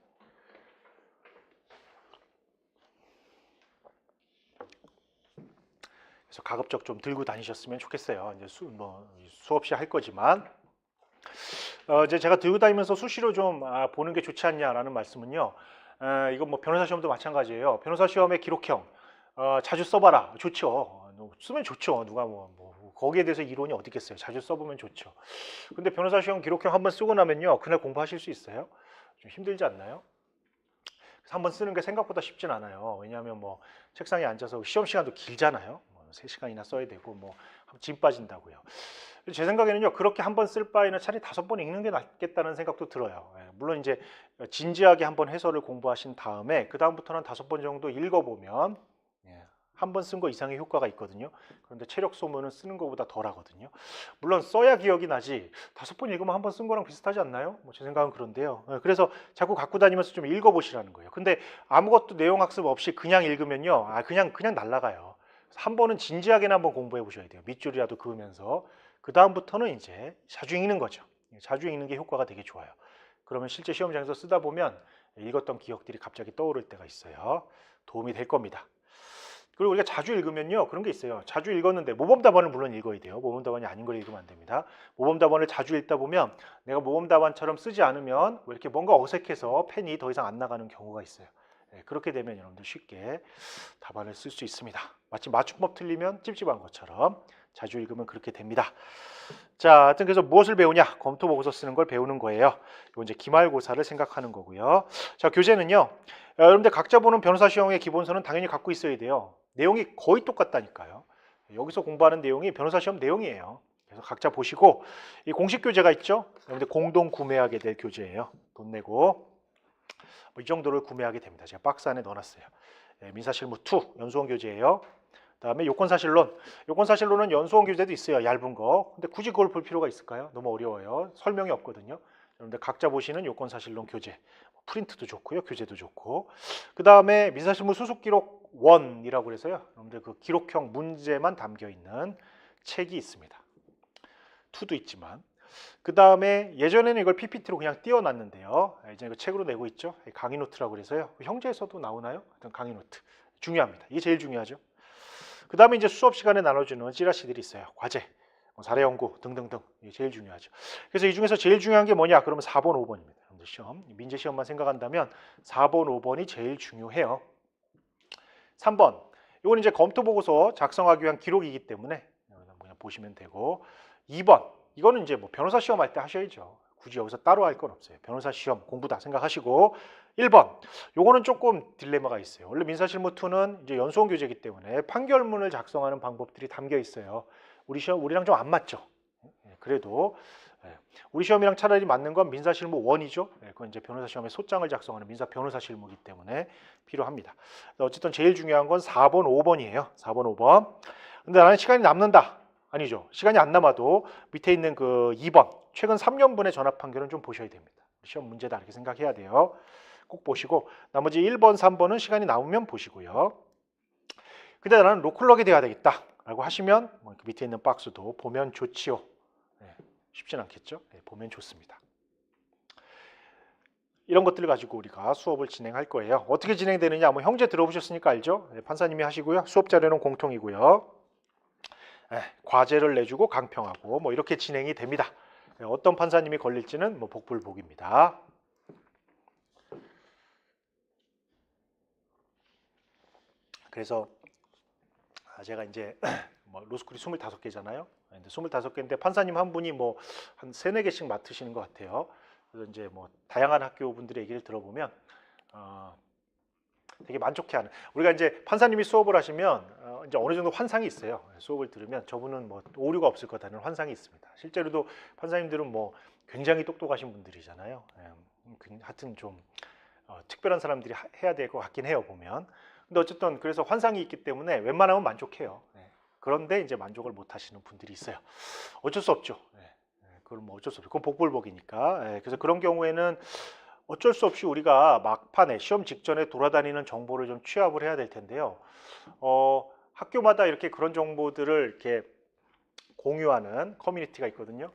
그래서 가급적 좀 들고 다니셨으면 좋겠어요. 이제 수업 시 할 거지만 이제 제가 들고 다니면서 수시로 좀 보는 게 좋지 않냐라는 말씀은요. 이건 뭐 변호사 시험도 마찬가지예요. 변호사 시험의 기록형 자주 써봐라. 좋죠. 쓰면 좋죠. 누가 뭐 거기에 대해서 이론이 어디 있겠어요. 자주 써보면 좋죠. 근데 변호사 시험 기록형 한번 쓰고 나면요. 그날 공부하실 수 있어요? 좀 힘들지 않나요? 한번 쓰는 게 생각보다 쉽진 않아요. 왜냐하면 뭐 책상에 앉아서 시험 시간도 길잖아요. 3시간이나 써야 되고 뭐 짐 빠진다고요. 제 생각에는요. 그렇게 한번 쓸 바에는 차라리 5번 읽는 게 낫겠다는 생각도 들어요. 물론 이제 진지하게 한번 해설을 공부하신 다음에 그 다음부터는 5번 정도 읽어보면 한 번 쓴 거 이상의 효과가 있거든요. 그런데 체력 소모는 쓰는 것보다 덜 하거든요. 물론 써야 기억이 나지 5번 읽으면 한 번 쓴 거랑 비슷하지 않나요? 제 생각은 그런데요. 그래서 자꾸 갖고 다니면서 좀 읽어보시라는 거예요. 근데 아무것도 내용 학습 없이 그냥 읽으면요. 그냥 날아가요. 한 번은 진지하게는 한번 공부해 보셔야 돼요. 밑줄이라도 그으면서. 그 다음부터는 이제 자주 읽는 거죠. 자주 읽는 게 효과가 되게 좋아요. 그러면 실제 시험장에서 쓰다 보면 읽었던 기억들이 갑자기 떠오를 때가 있어요. 도움이 될 겁니다. 그리고 우리가 자주 읽으면요. 그런 게 있어요. 자주 읽었는데 모범답안을 물론 읽어야 돼요. 모범답안이 아닌 걸 읽으면 안 됩니다. 모범답안을 자주 읽다 보면 내가 모범답안처럼 쓰지 않으면 왜 이렇게 뭔가 어색해서 펜이 더 이상 안 나가는 경우가 있어요. 그렇게 되면 여러분들 쉽게 답안을 쓸 수 있습니다. 마치 맞춤법 틀리면 찝찝한 것처럼 자주 읽으면 그렇게 됩니다. 자, 하여튼 그래서 무엇을 배우냐? 검토 보고서 쓰는 걸 배우는 거예요. 이거 이제 기말고사를 생각하는 거고요. 자, 교재는요. 여러분들 각자 보는 변호사 시험의 기본서는 당연히 갖고 있어야 돼요. 내용이 거의 똑같다니까요. 여기서 공부하는 내용이 변호사 시험 내용이에요. 그래서 각자 보시고 이 공식 교재가 있죠. 여러분들 공동 구매하게 될 교재예요. 돈 내고 이 정도를 구매하게 됩니다. 제가 박스 안에 넣어놨어요. 민사실무 2 연수원 교재예요. 그다음에 요건사실론. 요건사실론은 연수원 교재도 있어요. 얇은 거. 근데 굳이 그걸 볼 필요가 있을까요? 너무 어려워요. 설명이 없거든요. 여러분들 각자 보시는 요건사실론 교재. 프린트도 좋고요. 교재도 좋고. 그다음에 민사실무 수습기록 1이라고 그래서요. 여러분들 그 기록형 문제만 담겨 있는 책이 있습니다. 2도 있지만. 그 다음에 예전에는 이걸 PPT로 그냥 띄워놨는데요. 이제 이거 책으로 내고 있죠. 강의 노트라고 그래서요. 형제에서도 나오나요? 하여튼 강의 노트. 중요합니다. 이게 제일 중요하죠. 그 다음에 이제 수업 시간에 나눠주는 찌라시들이 있어요. 과제, 사례 연구 등등등. 이게 제일 중요하죠. 그래서 이 중에서 제일 중요한 게 뭐냐? 그러면 4번, 5번입니다. 시험, 민재 시험만 생각한다면 4번, 5번이 제일 중요해요. 3번. 이건 이제 검토 보고서 작성하기 위한 기록이기 때문에 그냥 보시면 되고 2번. 이거는 이제 뭐 변호사 시험 할 때 하셔야죠. 굳이 여기서 따로 할 건 없어요. 변호사 시험 공부다 생각하시고 1번. 요거는 조금 딜레마가 있어요. 원래 민사실무2는 이제 연수원 교재이기 때문에 판결문을 작성하는 방법들이 담겨 있어요. 우리 시험 우리랑 좀 안 맞죠. 그래도 우리 시험이랑 차라리 맞는 건 민사실무 1이죠. 그건 이제 변호사 시험에 소장을 작성하는 민사 변호사 실무이기 때문에 필요합니다. 어쨌든 제일 중요한 건 4번, 5번이에요. 4번, 5번. 근데 나는 시간이 남는다. 아니죠. 시간이 안 남아도 밑에 있는 그 2번, 최근 3년분의 전압 판결은 좀 보셔야 됩니다. 시험 문제다 이렇게 생각해야 돼요. 꼭 보시고 나머지 1번, 3번은 시간이 남으면 보시고요. 근데 나는 로클럭이 돼야 되겠다 라고 하시면 밑에 있는 박스도 보면 좋지요. 쉽진 않겠죠? 보면 좋습니다. 이런 것들을 가지고 우리가 수업을 진행할 거예요. 어떻게 진행되느냐? 뭐 형제 들어보셨으니까 알죠? 판사님이 하시고요. 수업 자료는 공통이고요. 과제를 내주고 강평하고 뭐 이렇게 진행이 됩니다. 어떤 판사님이 걸릴지는 뭐 복불복입니다. 그래서 제가 이제 뭐 로스쿨이 25개잖아요. 근데 25개인데 판사님 한 분이 뭐 한 3, 4개씩 맡으시는 것 같아요. 그래서 이제 뭐 다양한 학교 분들의 얘기를 들어보면 되게 만족해하는. 우리가 이제 판사님이 수업을 하시면 이제 어느 정도 환상이 있어요. 수업을 들으면 저분은 뭐 오류가 없을 거다는 환상이 있습니다. 실제로도 판사님들은 뭐 굉장히 똑똑하신 분들이잖아요. 하여튼 좀 특별한 사람들이 해야 될 것 같긴 해요 보면. 근데 어쨌든 그래서 환상이 있기 때문에 웬만하면 만족해요. 그런데 이제 만족을 못 하시는 분들이 있어요. 어쩔 수 없죠. 그건 뭐 어쩔 수 없죠. 그건 복불복이니까. 그래서 그런 경우에는 어쩔 수 없이 우리가 막판에 시험 직전에 돌아다니는 정보를 좀 취합을 해야 될 텐데요. 학교마다 이렇게 그런 정보들을 이렇게 공유하는 커뮤니티가 있거든요.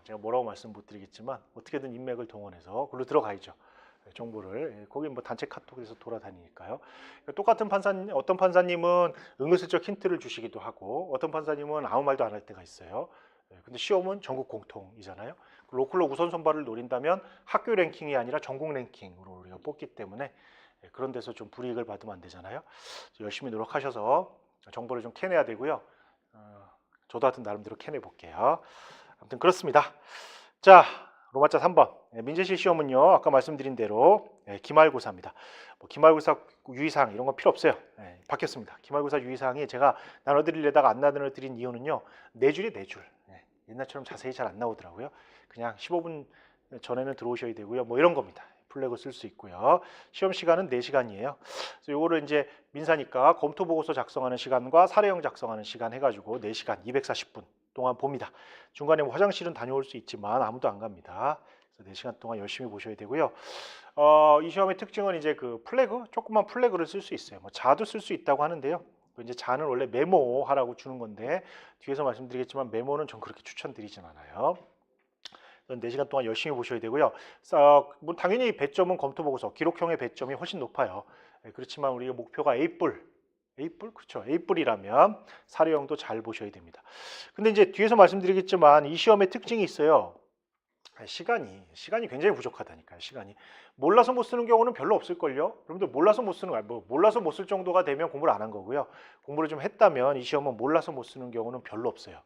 제가 뭐라고 말씀 못 드리겠지만 어떻게든 인맥을 동원해서 그걸로 들어가야죠. 정보를 거기 뭐 단체 카톡에서 돌아다니니까요. 똑같은 판사님, 어떤 판사님은 은근슬쩍 힌트를 주시기도 하고 어떤 판사님은 아무 말도 안 할 때가 있어요. 근데 시험은 전국 공통이잖아요. 로컬로 우선 선발을 노린다면 학교 랭킹이 아니라 전국 랭킹으로 우리가 뽑기 때문에 그런 데서 좀 불이익을 받으면 안 되잖아요. 열심히 노력하셔서 정보를 좀 캐내야 되고요. 저도 하여튼 나름대로 캐내 볼게요. 아무튼 그렇습니다. 자, 로마자 3번 민재실 시험은요 아까 말씀드린 대로 기말고사입니다. 뭐 기말고사 유의사항 이런 건 필요 없어요. 바뀌었습니다. 기말고사 유의사항이 제가 나눠드리려다가 안 나눠드린 이유는요 4줄이 4줄. 옛날처럼 자세히 잘 안 나오더라고요. 그냥 15분 전에는 들어오셔야 되고요. 뭐 이런 겁니다. 플래그 쓸 수 있고요. 시험 시간은 4시간이에요. 그래서 요거를 이제 민사니까 검토 보고서 작성하는 시간과 사례형 작성하는 시간 해가지고 4시간 240분 동안 봅니다. 중간에 뭐 화장실은 다녀올 수 있지만 아무도 안 갑니다. 그래서 4시간 동안 열심히 보셔야 되고요. 이 시험의 특징은 이제 그 플래그, 조그만 플래그를 쓸 수 있어요. 뭐 자도 쓸 수 있다고 하는데요. 이제 자는 원래 메모하라고 주는 건데 뒤에서 말씀드리겠지만 메모는 전 그렇게 추천드리진 않아요. 4시간 동안 열심히 보셔야 되고요. 뭐 당연히 배점은 검토 보고서 기록형의 배점이 훨씬 높아요. 그렇지만 우리가 목표가 A뿔 그렇죠. A뿔이라면 사례형도 잘 보셔야 됩니다. 근데 이제 뒤에서 말씀드리겠지만 이 시험의 특징이 있어요. 시간이 굉장히 부족하다니까요. 시간이 몰라서 못 쓰는 경우는 별로 없을걸요. 여러분들 몰라서 못 쓰는 뭐 몰라서 못 쓸 정도가 되면 공부를 안 한 거고요. 공부를 좀 했다면 이 시험은 몰라서 못 쓰는 경우는 별로 없어요.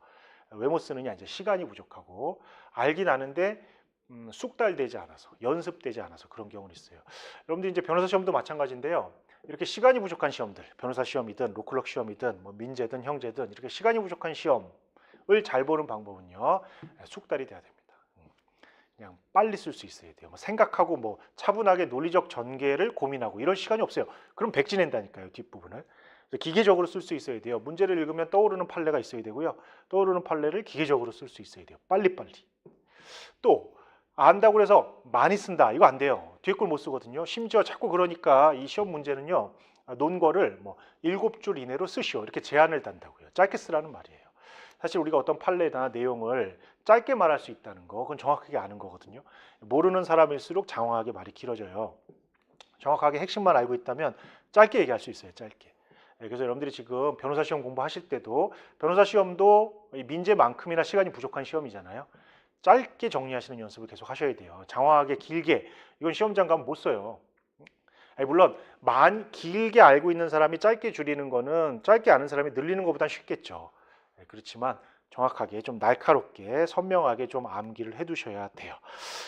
왜 못 쓰느냐 이제 시간이 부족하고 알긴 아는데 숙달되지 않아서 연습되지 않아서 그런 경우는 있어요. 여러분들 이제 변호사 시험도 마찬가지인데요. 이렇게 시간이 부족한 시험들, 변호사 시험이든 로클럭 시험이든 뭐 민재든 형제든 이렇게 시간이 부족한 시험을 잘 보는 방법은요. 숙달이 돼야 됩니다. 그냥 빨리 쓸 수 있어야 돼요. 뭐 생각하고 뭐 차분하게 논리적 전개를 고민하고 이런 시간이 없어요. 그럼 백지낸다니까요. 뒷부분을. 기계적으로 쓸 수 있어야 돼요. 문제를 읽으면 떠오르는 판례가 있어야 되고요. 떠오르는 판례를 기계적으로 쓸 수 있어야 돼요. 빨리빨리. 또 안다고 해서 많이 쓴다. 이거 안 돼요. 뒤에 걸 못 쓰거든요. 심지어 자꾸 그러니까 이 시험 문제는요. 논거를 뭐 7줄 이내로 쓰시오. 이렇게 제한을 단다고요. 짧게 쓰라는 말이에요. 사실 우리가 어떤 판례나 내용을 짧게 말할 수 있다는 거 그건 정확하게 아는 거거든요. 모르는 사람일수록 장황하게 말이 길어져요. 정확하게 핵심만 알고 있다면 짧게 얘기할 수 있어요. 짧게. 그래서 여러분들이 지금 변호사 시험 공부하실 때도 변호사 시험도 민재만큼이나 시간이 부족한 시험이잖아요. 짧게 정리하시는 연습을 계속 하셔야 돼요. 장황하게 길게 이건 시험장 가면 못 써요. 물론 길게 알고 있는 사람이 짧게 줄이는 거는 짧게 아는 사람이 늘리는 것보다 쉽겠죠. 그렇지만 정확하게 좀 날카롭게 선명하게 좀 암기를 해두셔야 돼요.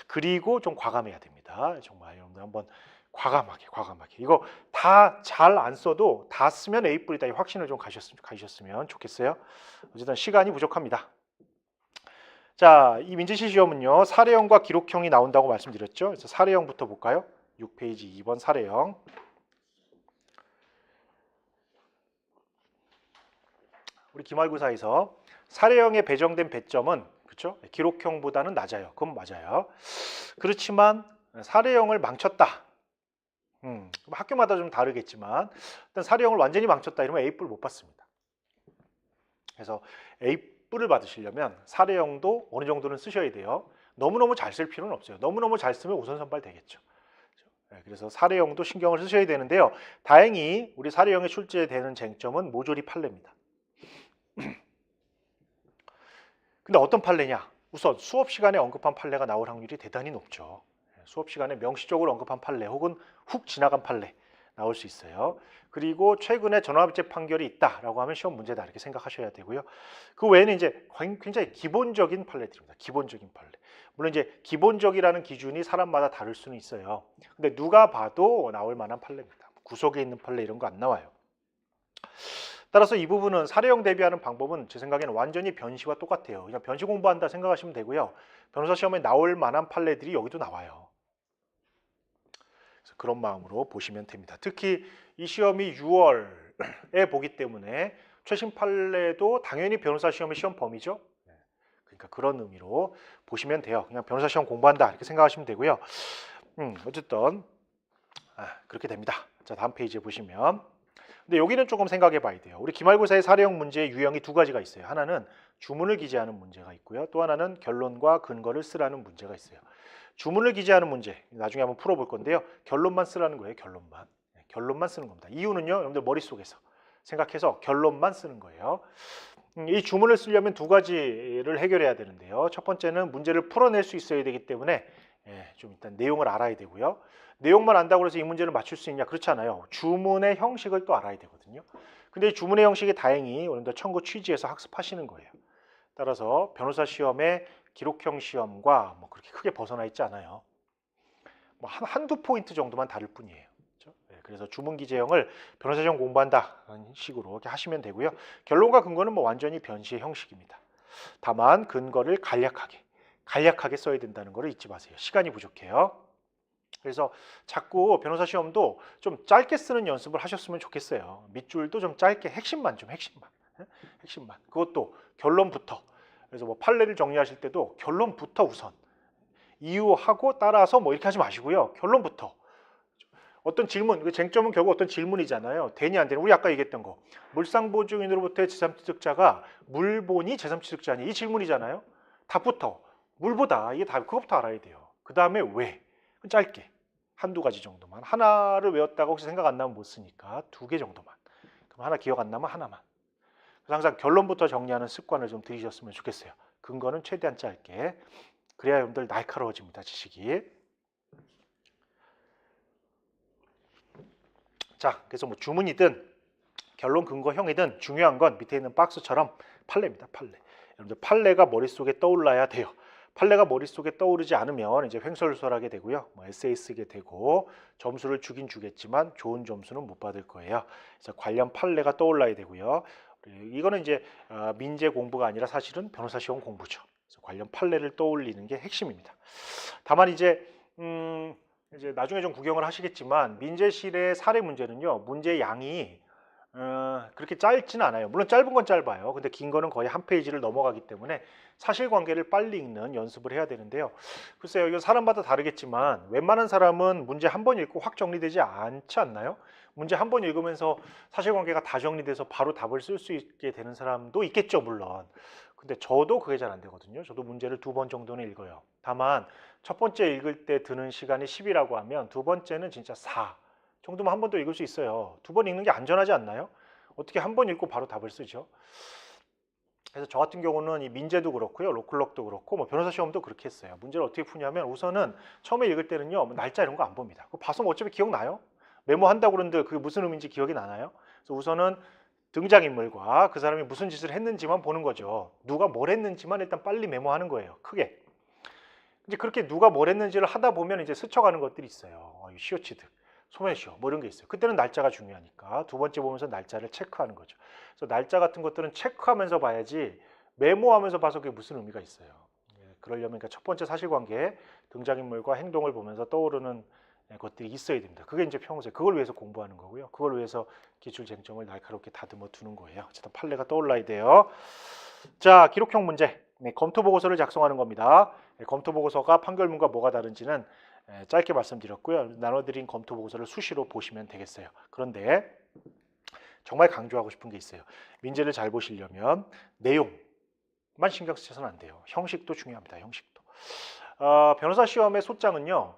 그리고 좀 과감해야 됩니다. 정말 여러분들 한번 과감하게 이거 다 잘 안 써도 다 쓰면 A뿔이다 이 확신을 좀 가지셨으면 좋겠어요. 어쨌든 시간이 부족합니다. 자, 이 민재시 시험은요, 사례형과 기록형이 나온다고 말씀드렸죠. 그래서 사례형부터 볼까요? 6페이지 2번 사례형. 우리 기말고사에서 사례형에 배정된 배점은 그렇죠? 기록형보다는 낮아요. 그건 맞아요. 그렇지만 사례형을 망쳤다. 학교마다 좀 다르겠지만 일단 사례형을 완전히 망쳤다 이러면 A뿔 못 받습니다. 그래서 A뿔을 받으시려면 사례형도 어느 정도는 쓰셔야 돼요. 너무너무 잘 쓸 필요는 없어요. 너무너무 잘 쓰면 우선 선발 되겠죠. 그래서 사례형도 신경을 쓰셔야 되는데요. 다행히 우리 사례형에 출제되는 쟁점은 모조리 판례입니다. 근데 어떤 판례냐? 우선 수업 시간에 언급한 판례가 나올 확률이 대단히 높죠. 수업 시간에 명시적으로 언급한 판례 혹은 훅 지나간 판례 나올 수 있어요. 그리고 최근에 전화합의체 판결이 있다라고 하면 시험 문제다 이렇게 생각하셔야 되고요. 그 외에는 이제 굉장히 기본적인 판례들입니다. 기본적인 판례. 물론 이제 기본적이라는 기준이 사람마다 다를 수는 있어요. 근데 누가 봐도 나올 만한 판례입니다. 구속에 있는 판례 이런 거 안 나와요. 따라서 이 부분은 사례형 대비하는 방법은 제 생각에는 완전히 변시와 똑같아요. 그냥 변시 공부한다 생각하시면 되고요. 변호사 시험에 나올 만한 판례들이 여기도 나와요. 그래서 그런 마음으로 보시면 됩니다. 특히 이 시험이 6월에 보기 때문에 최신 판례도 당연히 변호사 시험의 시험 범위죠. 그러니까 그런 의미로 보시면 돼요. 그냥 변호사 시험 공부한다 이렇게 생각하시면 되고요. 어쨌든 그렇게 됩니다. 자, 다음 페이지에 보시면 근데 여기는 조금 생각해 봐야 돼요. 우리 기말고사의 사례형 문제의 유형이 두 가지가 있어요. 하나는 주문을 기재하는 문제가 있고요. 또 하나는 결론과 근거를 쓰라는 문제가 있어요. 주문을 기재하는 문제 나중에 한번 풀어볼 건데요. 결론만 쓰라는 거예요. 결론만. 결론만 쓰는 겁니다. 이유는요. 여러분들 머릿속에서 생각해서 결론만 쓰는 거예요. 이 주문을 쓰려면 두 가지를 해결해야 되는데요. 첫 번째는 문제를 풀어낼 수 있어야 되기 때문에 좀 일단 내용을 알아야 되고요. 내용만 안다고 해서 이 문제를 맞출 수 있냐? 그렇지 않아요. 주문의 형식을 또 알아야 되거든요. 근데 이 주문의 형식이 다행히 여러분들 청구 취지에서 학습하시는 거예요. 따라서 변호사 시험의 기록형 시험과 뭐 그렇게 크게 벗어나 있지 않아요. 뭐 한두 포인트 정도만 다를 뿐이에요. 그렇죠? 그래서 주문 기재형을 변호사 시험 공부한다는 식으로 이렇게 하시면 되고요. 결론과 근거는 뭐 완전히 변시의 형식입니다. 다만 근거를 간략하게 써야 된다는 걸 잊지 마세요. 시간이 부족해요. 그래서 자꾸 변호사 시험도 좀 짧게 쓰는 연습을 하셨으면 좋겠어요. 밑줄도 좀 짧게 핵심만. 그것도 결론부터. 그래서 뭐 판례를 정리하실 때도 결론부터 우선 이유하고 따라서 뭐 이렇게 하지 마시고요. 결론부터. 어떤 질문, 그 쟁점은 결국 어떤 질문이잖아요. 되니 안 되니. 우리 아까 얘기했던 거. 물상보증인으로부터의 제3취득자가 물본이 제3취득자니 이 질문이잖아요. 답부터 물보다 이게 답 그것부터 알아야 돼요. 그 다음에 왜? 짧게 한두 가지 정도만. 하나를 외웠다가 혹시 생각 안 나면 못 쓰니까 두 개 정도만. 그럼 하나 기억 안 나면 하나만. 그래서 항상 결론부터 정리하는 습관을 좀 들이셨으면 좋겠어요. 근거는 최대한 짧게. 그래야 여러분들 날카로워집니다. 지식이. 자, 그래서 뭐 주문이든 결론 근거형이든 중요한 건 밑에 있는 박스처럼 판례입니다. 판례. 여러분들 판례가 머릿속에 떠올라야 돼요. 판례가 머릿속에 떠오르지 않으면 이제 횡설수설하게 되고요. 뭐 에세이 쓰게 되고 점수를 주긴 주겠지만 좋은 점수는 못 받을 거예요. 그래서 관련 판례가 떠올라야 되고요. 이거는 이제 민재 공부가 아니라 사실은 변호사 시험 공부죠. 그래서 관련 판례를 떠올리는 게 핵심입니다. 다만 이제 나중에 좀 구경을 하시겠지만 민재실의 사례 문제는요. 문제 양이 그렇게 짧지는 않아요. 물론 짧은 건 짧아요. 근데 긴 거는 거의 한 페이지를 넘어가기 때문에 사실관계를 빨리 읽는 연습을 해야 되는데요. 글쎄요, 이건 사람마다 다르겠지만 웬만한 사람은 문제 한 번 읽고 확 정리되지 않지 않나요? 문제 한 번 읽으면서 사실관계가 다 정리돼서 바로 답을 쓸 수 있게 되는 사람도 있겠죠, 물론. 근데 저도 그게 잘 안 되거든요. 저도 문제를 두 번 정도는 읽어요. 다만 첫 번째 읽을 때 드는 시간이 10이라고 하면 두 번째는 진짜 4 정도만 한 번 더 읽을 수 있어요. 두 번 읽는 게 안전하지 않나요? 어떻게 한 번 읽고 바로 답을 쓰죠? 그래서 저 같은 경우는 이 민재도 그렇고요, 로클럭도 그렇고, 뭐 변호사 시험도 그렇게 했어요. 문제를 어떻게 푸냐면 우선은 처음에 읽을 때는요, 뭐 날짜 이런 거 안 봅니다. 그거 봐서 뭐 어차피 기억나요? 메모한다고 그러는데 그게 무슨 의미인지 기억이 나나요? 그래서 우선은 등장인물과 그 사람이 무슨 짓을 했는지만 보는 거죠. 누가 뭘 했는지만 일단 빨리 메모하는 거예요. 크게. 이제 그렇게 누가 뭘 했는지를 하다 보면 이제 스쳐가는 것들이 있어요. 시효취득. 소멸시효 뭐 이런 게 있어요. 그때는 날짜가 중요하니까 두 번째 보면서 날짜를 체크하는 거죠. 그래서 날짜 같은 것들은 체크하면서 봐야지 메모하면서 봐서 그게 무슨 의미가 있어요. 그러려면 그러니까 첫 번째 사실관계, 등장인물과 행동을 보면서 떠오르는 것들이 있어야 됩니다. 그게 이제 평소에 그걸 위해서 공부하는 거고요. 그걸 위해서 기출쟁점을 날카롭게 다듬어 두는 거예요. 어쨌든 판례가 떠올라야 돼요. 자, 기록형 문제. 네, 검토 보고서를 작성하는 겁니다. 네, 검토 보고서가 판결문과 뭐가 다른지는 짧게 말씀드렸고요. 나눠드린 검토 보고서를 수시로 보시면 되겠어요. 그런데 정말 강조하고 싶은 게 있어요. 민재를 잘 보시려면 내용만 신경 쓰셔서는 안 돼요. 형식도 중요합니다. 형식도. 변호사 시험의 소장은요.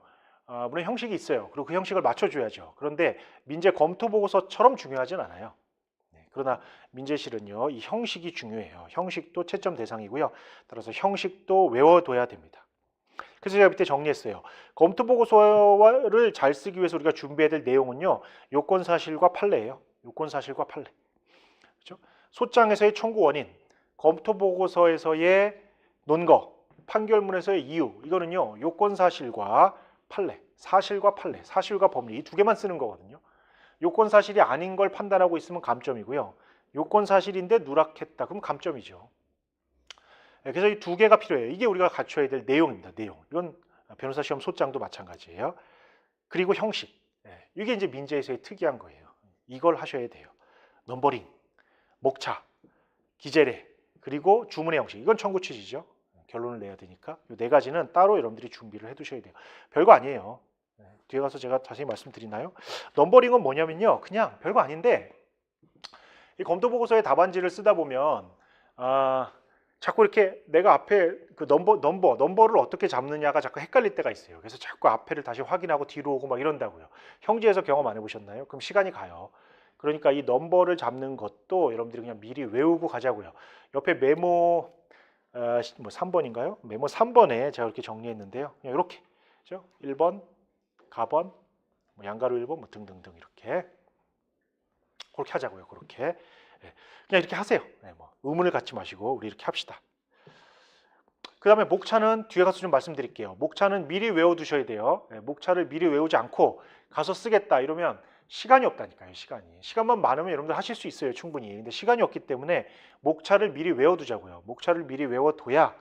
물론 형식이 있어요. 그리고 그 형식을 맞춰줘야죠. 그런데 민재 검토 보고서처럼 중요하진 않아요. 그러나 민재실은요, 이 형식이 중요해요. 형식도 채점 대상이고요. 따라서 형식도 외워둬야 됩니다. 그래서 제가 밑에 정리했어요. 검토 보고서를 잘 쓰기 위해서 우리가 준비해야 될 내용은요, 요건 사실과 판례예요. 요건 사실과 판례. 그렇죠? 소장에서의 청구 원인, 검토 보고서에서의 논거, 판결문에서의 이유, 이거는요, 요건 사실과 판례, 사실과 판례, 사실과 법리 이 두 개만 쓰는 거거든요. 요건 사실이 아닌 걸 판단하고 있으면 감점이고요. 요건 사실인데 누락했다. 그럼 감점이죠. 그래서 이 두 개가 필요해요. 이게 우리가 갖춰야 될 내용입니다. 내용. 이건 변호사 시험 소장도 마찬가지예요. 그리고 형식. 이게 이제 민재에서의 특이한 거예요. 이걸 하셔야 돼요. 넘버링, 목차, 기재례, 그리고 주문의 형식. 이건 청구 취지죠. 결론을 내야 되니까 이 네 가지는 따로 여러분들이 준비를 해두셔야 돼요. 별거 아니에요. 뒤에 가서 제가 자세히 말씀드리나요? 넘버링은 뭐냐면요, 그냥 별거 아닌데 이 검토 보고서의 답안지를 쓰다 보면 자꾸 이렇게 내가 앞에 그 넘버를 어떻게 잡느냐가 자꾸 헷갈릴 때가 있어요. 그래서 자꾸 앞에를 다시 확인하고 뒤로 오고 막 이런다고요. 형제에서 경험 안 해보셨나요? 그럼 시간이 가요. 그러니까 이 넘버를 잡는 것도 여러분들이 그냥 미리 외우고 가자고요. 옆에 메모 뭐 3번인가요? 메모 3번에 제가 이렇게 정리했는데요. 그냥 이렇게, 그죠? 1번, 가번, 뭐 양가로 1번, 뭐 등등등 이렇게 그렇게 하자고요. 그렇게 그냥 이렇게 하세요. 뭐 의문을 갖지 마시고 우리 이렇게 합시다. 그 다음에 목차는 뒤에 가서 좀 말씀드릴게요. 목차는 미리 외워두셔야 돼요. 목차를 미리 외우지 않고 가서 쓰겠다 이러면 시간이 없다니까요. 시간만 많으면 여러분들 하실 수 있어요. 충분히. 근데 시간이 없기 때문에 목차를 미리 외워두자고요. 목차를 미리 외워둬야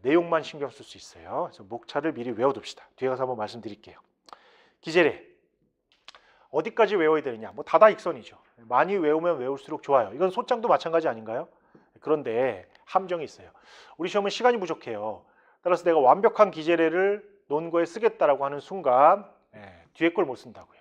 내용만 신경 쓸 수 있어요. 그래서 목차를 미리 외워둡시다. 뒤에 가서 한번 말씀드릴게요. 기재례 어디까지 외워야 되느냐? 뭐 다다익선이죠. 많이 외우면 외울수록 좋아요. 이건 소장도 마찬가지 아닌가요? 그런데 함정이 있어요. 우리 시험은 시간이 부족해요. 따라서 내가 완벽한 기재례를 논거에 쓰겠다라고 하는 순간 뒤에 걸 못 쓴다고요.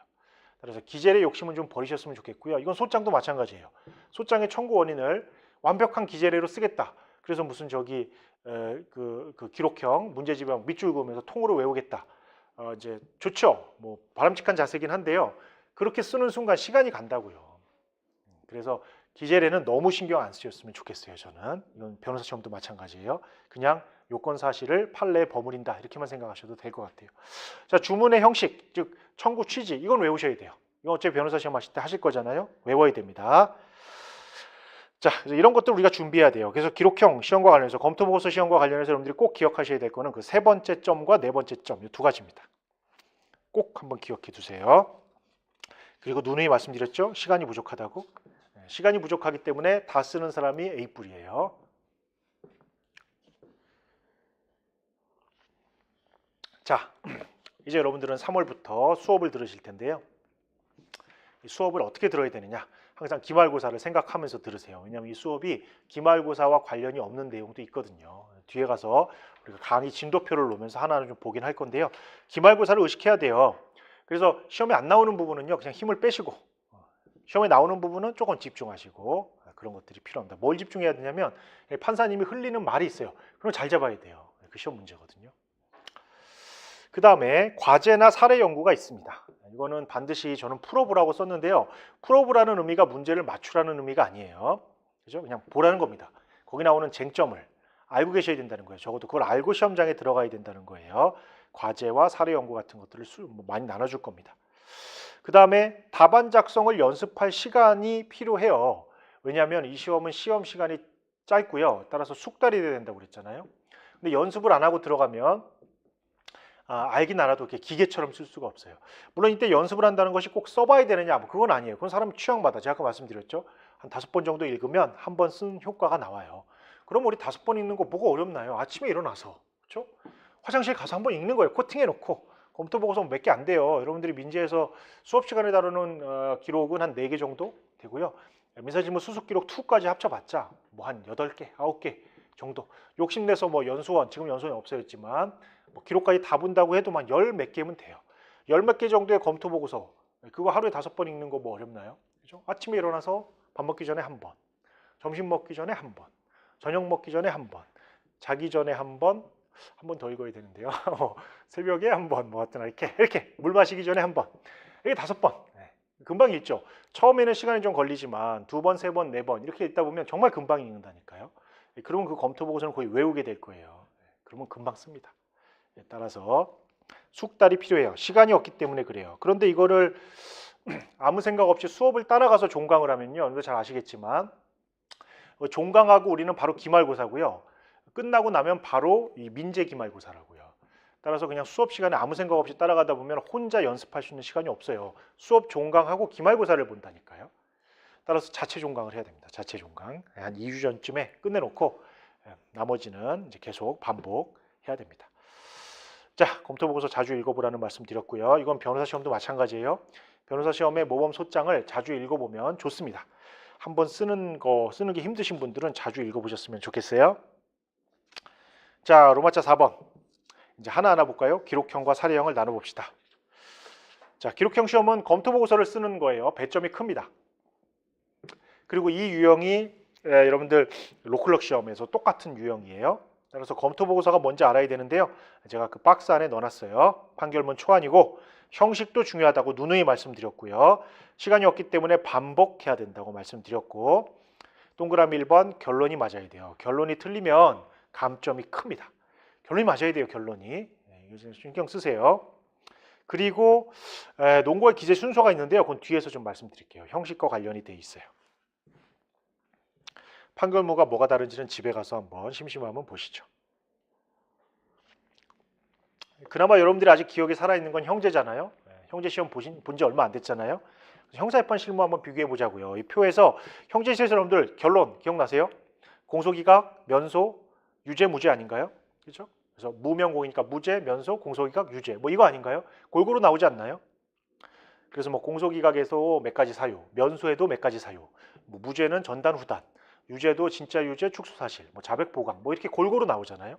그래서 기재례 욕심은 좀 버리셨으면 좋겠고요. 이건 소장도 마찬가지예요. 소장의 청구 원인을 완벽한 기재례로 쓰겠다. 그래서 무슨 저기 그 기록형 문제집안 밑줄 그으면서 통으로 외우겠다. 이제 좋죠. 뭐 바람직한 자세긴 한데요. 그렇게 쓰는 순간 시간이 간다고요. 그래서 기재례는 너무 신경 안 쓰셨으면 좋겠어요. 저는 이건 변호사 시험도 마찬가지예요. 그냥 요건 사실을 판례에 버무린다 이렇게만 생각하셔도 될 것 같아요. 자, 주문의 형식, 즉 청구 취지 이건 외우셔야 돼요. 이건 어차피 변호사 시험 하실 때 하실 거잖아요. 외워야 됩니다. 자, 그래서 이런 것들 우리가 준비해야 돼요. 그래서 기록형 시험과 관련해서 검토 보고서 시험과 관련해서 여러분들이 꼭 기억하셔야 될 거는 그 세 번째 점과 네 번째 점 이 두 가지입니다. 꼭 한번 기억해 두세요. 그리고 누누이 말씀드렸죠. 시간이 부족하다고. 시간이 부족하기 때문에 다 쓰는 사람이 A뿔이에요. 자, 이제 여러분들은 3월부터 수업을 들으실 텐데요. 이 수업을 어떻게 들어야 되느냐? 항상 기말고사를 생각하면서 들으세요. 왜냐하면 이 수업이 기말고사와 관련이 없는 내용도 있거든요. 뒤에 가서 우리가 강의 진도표를 놓으면서 하나는 좀 보긴 할 건데요. 기말고사를 의식해야 돼요. 그래서 시험에 안 나오는 부분은요, 그냥 힘을 빼시고 시험에 나오는 부분은 조금 집중하시고 그런 것들이 필요합니다. 뭘 집중해야 되냐면 판사님이 흘리는 말이 있어요. 그럼 잘 잡아야 돼요. 그 시험 문제거든요. 그 다음에 과제나 사례 연구가 있습니다. 이거는 반드시 저는 풀어보라고 썼는데요. 풀어보라는 의미가 문제를 맞추라는 의미가 아니에요. 그죠? 그냥 보라는 겁니다. 거기 나오는 쟁점을 알고 계셔야 된다는 거예요. 적어도 그걸 알고 시험장에 들어가야 된다는 거예요. 과제와 사례 연구 같은 것들을 많이 나눠줄 겁니다. 그 다음에 답안 작성을 연습할 시간이 필요해요. 왜냐하면 이 시험은 시험 시간이 짧고요. 따라서 숙달이 돼야 된다고 그랬잖아요. 근데 연습을 안 하고 들어가면 알긴 알아도 이렇게 기계처럼 쓸 수가 없어요. 물론 이때 연습을 한다는 것이 꼭 써봐야 되느냐? 뭐 그건 아니에요. 그건 사람 취향마다. 제가 아까 말씀드렸죠. 한 5번 정도 읽으면 한 번 쓴 효과가 나와요. 그럼 우리 5번 읽는 거 뭐가 어렵나요? 아침에 일어나서. 그렇죠? 화장실 가서 한번 읽는 거예요. 코팅해 놓고. 검토 보고서 몇 개 안 돼요. 여러분들이 민지에서 수업 시간에 다루는 기록은 한 4개 정도 되고요. 민사지문 수습 기록 2까지 합쳐봤자 뭐 한 8개, 9개 정도. 욕심내서 뭐 연수원, 지금 연수원이 없어졌지만 뭐 기록까지 다 본다고 해도 만 10 몇 개면 돼요. 10 몇 개 정도의 검토 보고서 그거 하루에 5번 읽는 거 뭐 어렵나요? 그죠? 아침에 일어나서 밥 먹기 전에 한 번, 점심 먹기 전에 한 번, 저녁 먹기 전에 한 번, 자기 전에 한 번 더 읽어야 되는데요. 새벽에 한 번, 뭐 어떤 이렇게 물 마시기 전에 한 번, 이게 5번. 금방 읽죠. 처음에는 시간이 좀 걸리지만 2번, 3번, 4번 이렇게 읽다 보면 정말 금방 읽는다니까요. 그러면 그 검토 보고서는 거의 외우게 될 거예요. 그러면 금방 씁니다. 따라서 숙달이 필요해요. 시간이 없기 때문에 그래요. 그런데 이거를 아무 생각 없이 수업을 따라가서 종강을 하면요, 여러분들 잘 아시겠지만 종강하고 우리는 바로 기말고사고요. 끝나고 나면 바로 이 민재 기말고사라고요. 따라서 그냥 수업 시간에 아무 생각 없이 따라가다 보면 혼자 연습할 수 있는 시간이 없어요. 수업 종강하고 기말고사를 본다니까요. 따라서 자체 종강을 해야 됩니다. 자체 종강. 한 2주 전쯤에 끝내놓고 나머지는 이제 계속 반복해야 됩니다. 자, 검토 보고서 자주 읽어보라는 말씀 드렸고요. 이건 변호사 시험도 마찬가지예요. 변호사 시험의 모범 소장을 자주 읽어보면 좋습니다. 한번 쓰는 게 힘드신 분들은 자주 읽어보셨으면 좋겠어요. 자, 로마자 4번. 이제 하나하나 볼까요? 기록형과 사례형을 나눠봅시다. 자, 기록형 시험은 검토 보고서를 쓰는 거예요. 배점이 큽니다. 그리고 이 유형이 여러분들 로클럭 시험에서 똑같은 유형이에요. 그래서 검토 보고서가 뭔지 알아야 되는데요. 제가 그 박스 안에 넣어놨어요. 판결문 초안이고 형식도 중요하다고 누누이 말씀드렸고요. 시간이 없기 때문에 반복해야 된다고 말씀드렸고, 동그라미 1번 결론이 맞아야 돼요. 결론이 틀리면 감점이 큽니다. 결론이 맞아야 돼요. 결론이. 이거 신경 쓰세요. 그리고 논거의 기재 순서가 있는데요. 그건 뒤에서 좀 말씀드릴게요. 형식과 관련이 돼 있어요. 판결문과 뭐가 다른지는 집에 가서 한번 심심하면 보시죠. 그나마 여러분들이 아직 기억에 살아있는 건 형제잖아요. 형제 시험 본 지 얼마 안 됐잖아요. 형사입헌 실무 한번 비교해 보자고요. 이 표에서 형제 시에서 여러분들 결론 기억나세요? 공소기각, 면소, 유죄, 무죄 아닌가요? 그렇죠? 그래서 무명공이니까 무죄, 면소, 공소기각, 유죄 뭐 이거 아닌가요? 골고루 나오지 않나요? 그래서 뭐 공소기각에서 몇 가지 사유, 면소에도 몇 가지 사유, 뭐 무죄는 전단 후단, 유죄도 진짜 유죄, 축소사실, 뭐 자백 보강 뭐 이렇게 골고루 나오잖아요.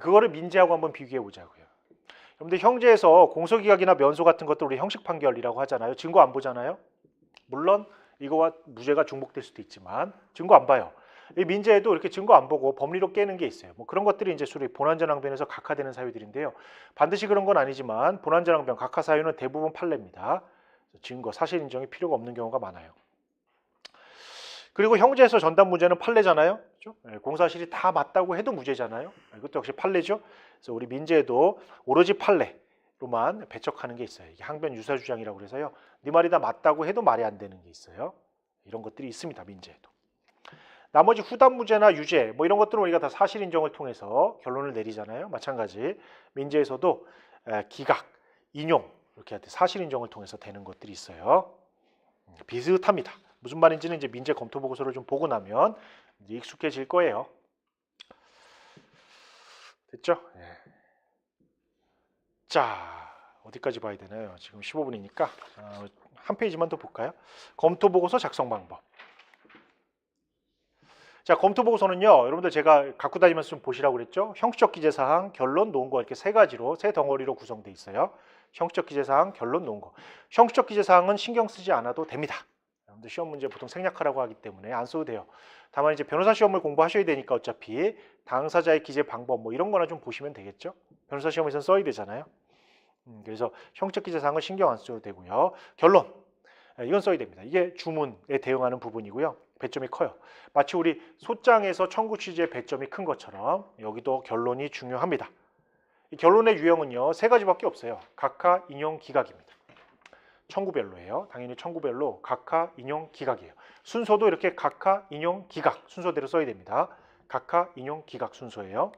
그거를 민재하고 한번 비교해 보자고요. 여러분들 형제에서 공소기각이나 면소 같은 것도 우리 형식 판결이라고 하잖아요. 증거 안 보잖아요. 물론 이거와 무죄가 중복될 수도 있지만 증거 안 봐요. 이 민재에도 이렇게 증거 안 보고 법리로 깨는 게 있어요. 뭐 그런 것들이 이제 수리 본안전항변에서 각하되는 사유들인데요. 반드시 그런 건 아니지만 본안전항변 각하 사유는 대부분 판례입니다. 증거, 사실 인정이 필요가 없는 경우가 많아요. 그리고 형제에서 전단 무죄는 판례잖아요. 그렇죠? 공사실이 다 맞다고 해도 무죄잖아요. 이것도 역시 판례죠. 그래서 우리 민재도 오로지 판례로만 배척하는 게 있어요. 이게 항변 유사 주장이라고 그래서요. 네 말이 다 맞다고 해도 말이 안 되는 게 있어요. 이런 것들이 있습니다. 민재에도. 나머지 후단 무죄나 유죄 뭐 이런 것들은 우리가 다 사실 인정을 통해서 결론을 내리잖아요. 마찬가지 민재에서도 기각, 인용 이렇게 사실 인정을 통해서 되는 것들이 있어요. 비슷합니다. 무슨 말인지는 이제 민재 검토 보고서를 좀 보고 나면 이제 익숙해질 거예요. 됐죠? 네. 자, 어디까지 봐야 되나요? 지금 15분이니까 한 페이지만 더 볼까요? 검토 보고서 작성 방법. 자, 검토 보고서는요, 여러분들 제가 갖고 다니면서 좀 보시라고 그랬죠? 형식적 기재사항, 결론, 논거 이렇게 세 가지로, 세 덩어리로 구성되어 있어요. 형식적 기재사항, 결론, 논거. 형식적 기재사항은 신경 쓰지 않아도 됩니다. 여러분들 시험 문제 보통 생략하라고 하기 때문에 안 써도 돼요. 다만 이제 변호사 시험을 공부하셔야 되니까 어차피 당사자의 기재 방법 뭐 이런 거나 좀 보시면 되겠죠? 변호사 시험에서는 써야 되잖아요. 그래서 형식적 기재사항은 신경 안 써도 되고요. 결론, 이건 써야 됩니다. 이게 주문에 대응하는 부분이고요. 배점이 커요. 마치 우리 소장에서 청구 취지의 배점이 큰 것처럼 여기도 결론이 중요합니다. 이 결론의 유형은요, 세 가지밖에 없어요. 각하, 인용, 기각입니다. 청구별로예요. 당연히 청구별로 각하, 인용, 기각이에요. 순서도 이렇게 각하, 인용, 기각 순서대로 써야 됩니다. 각하, 인용, 기각 순서예요.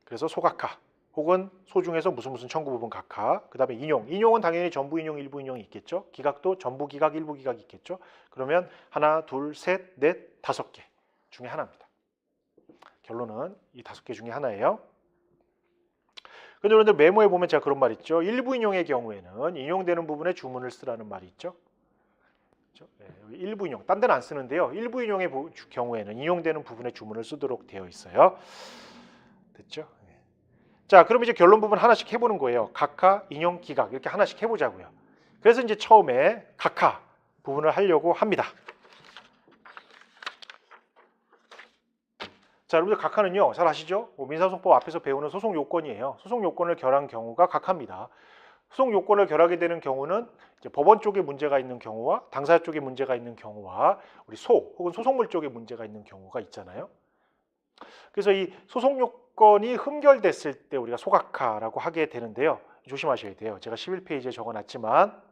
그래서 소각하 혹은 소중에서 무슨 청구 부분 각하, 그 다음에 인용. 인용은 당연히 전부 인용, 일부 인용이 있겠죠. 기각도 전부 기각, 일부 기각이 있겠죠. 그러면 하나, 둘, 셋, 넷, 5개 중에 하나입니다. 결론은 이 5개 중에 하나예요. 근데 여러분들 메모에 보면 제가 그런 말 있죠. 일부 인용의 경우에는 인용되는 부분에 주문을 쓰라는 말이 있죠. 그렇죠? 네, 일부 인용, 딴 데는 안 쓰는데요. 일부 인용의 경우에는 인용되는 부분에 주문을 쓰도록 되어 있어요. 됐죠? 네. 자, 그럼 이제 결론 부분 하나씩 해보는 거예요. 각하, 인용, 기각 이렇게 하나씩 해보자고요. 그래서 이제 처음에 각하 부분을 하려고 합니다. 자, 여러분들 각하는요, 잘 아시죠? 민사소송법 앞에서 배우는 소송 요건이에요. 소송 요건을 결한 경우가 각하입니다. 소송 요건을 결하게 되는 경우는 이제 법원 쪽에 문제가 있는 경우와 당사자 쪽에 문제가 있는 경우와 우리 혹은 소송물 쪽에 문제가 있는 경우가 있잖아요. 그래서 이 소송 요건이 흠결됐을 때 우리가 소각하라고 하게 되는데요. 조심하셔야 돼요. 제가 11페이지에 적어놨지만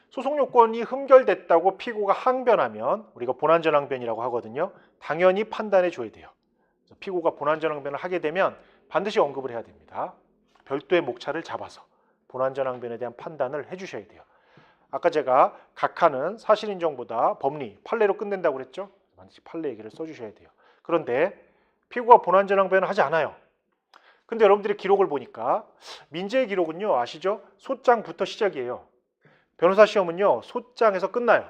소송 요건이 흠결됐다고 피고가 항변하면 우리가 본안전항변이라고 하거든요. 당연히 판단해 줘야 돼요. 피고가 본안전항변을 하게 되면 반드시 언급을 해야 됩니다. 별도의 목차를 잡아서 본안전항변에 대한 판단을 해주셔야 돼요. 아까 제가 각하는 사실인정보다 법리, 판례로 끝낸다고 그랬죠? 반드시 판례 얘기를 써주셔야 돼요. 그런데 피고가 본안전항변을 하지 않아요. 근데 여러분들이 기록을 보니까 민재의 기록은요, 아시죠? 소장부터 시작이에요. 변호사 시험은요, 소장에서 끝나요.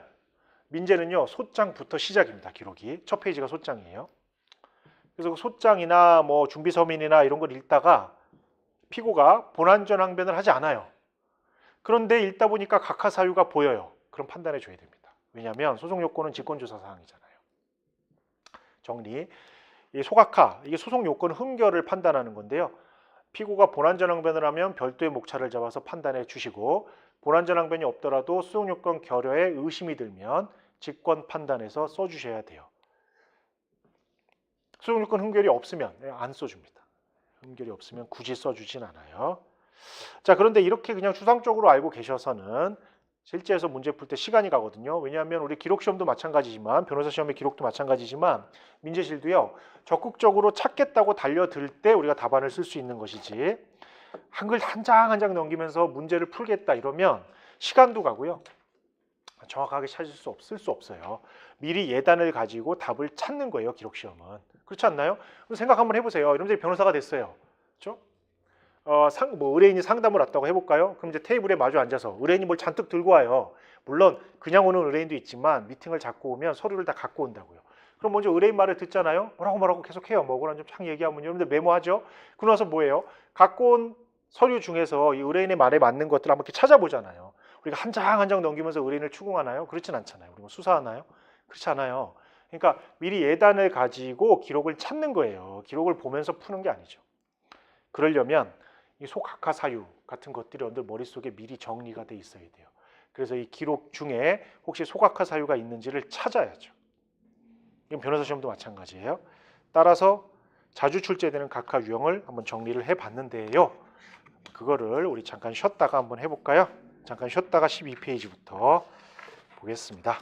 민재는요, 소장부터 시작입니다. 기록이 첫 페이지가 소장이에요. 그래서 소장이나 뭐 준비서민이나 이런 걸 읽다가 피고가 본안전항변을 하지 않아요. 그런데 읽다 보니까 각하 사유가 보여요. 그럼 판단해 줘야 됩니다. 왜냐하면 소송 요건은 직권조사 사항이잖아요. 정리. 이 소각하, 이게 소송 요건 흠결을 판단하는 건데요. 피고가 본안전항변을 하면 별도의 목차를 잡아서 판단해 주시고, 본안전항변이 없더라도 소송 요건 결여에 의심이 들면 직권 판단해서 써주셔야 돼요. 소송 요건 흠결이 없으면 안 써줍니다. 흠결이 없으면 굳이 써주진 않아요. 자, 그런데 이렇게 그냥 추상적으로 알고 계셔서는 실제에서 문제 풀 때 시간이 가거든요. 왜냐하면 우리 기록시험도 마찬가지지만 변호사 시험의 기록도 마찬가지지만 민재실도요. 적극적으로 찾겠다고 달려들 때 우리가 답안을 쓸 수 있는 것이지 한글 한 장 한 장 넘기면서 문제를 풀겠다 이러면 시간도 가고요. 정확하게 찾을 수 쓸 수 없어요. 미리 예단을 가지고 답을 찾는 거예요. 기록시험은. 그렇지 않나요? 생각 한번 해보세요. 여러분들이 변호사가 됐어요. 그렇죠? 의뢰인이 상담을 왔다고 해볼까요? 그럼 이제 테이블에 마주 앉아서 의뢰인이 뭘 잔뜩 들고 와요. 물론 그냥 오는 의뢰인도 있지만 미팅을 잡고 오면 서류를 다 갖고 온다고요. 그럼 먼저 의뢰인 말을 듣잖아요. 뭐라고 계속 해요. 뭐거나 좀 창 얘기하면 여러분들 메모하죠. 그러고 나서 뭐예요? 갖고 온 서류 중에서 이 의뢰인의 말에 맞는 것들을 한번 이렇게 찾아보잖아요. 우리가 한 장 한 장 넘기면서 의뢰인을 추궁하나요? 그렇진 않잖아요. 우리 뭐 수사하나요? 그렇지 않아요. 그러니까 미리 예단을 가지고 기록을 찾는 거예요. 기록을 보면서 푸는 게 아니죠. 그러려면 이 소각하 사유 같은 것들이 여러분들 머릿속에 미리 정리가 돼 있어야 돼요. 그래서 이 기록 중에 혹시 소각하 사유가 있는지를 찾아야죠. 이건 변호사 시험도 마찬가지예요. 따라서 자주 출제되는 각하 유형을 한번 정리를 해봤는데요. 그거를 우리 잠깐 쉬었다가 한번 해볼까요? 잠깐 쉬었다가 12페이지부터 보겠습니다.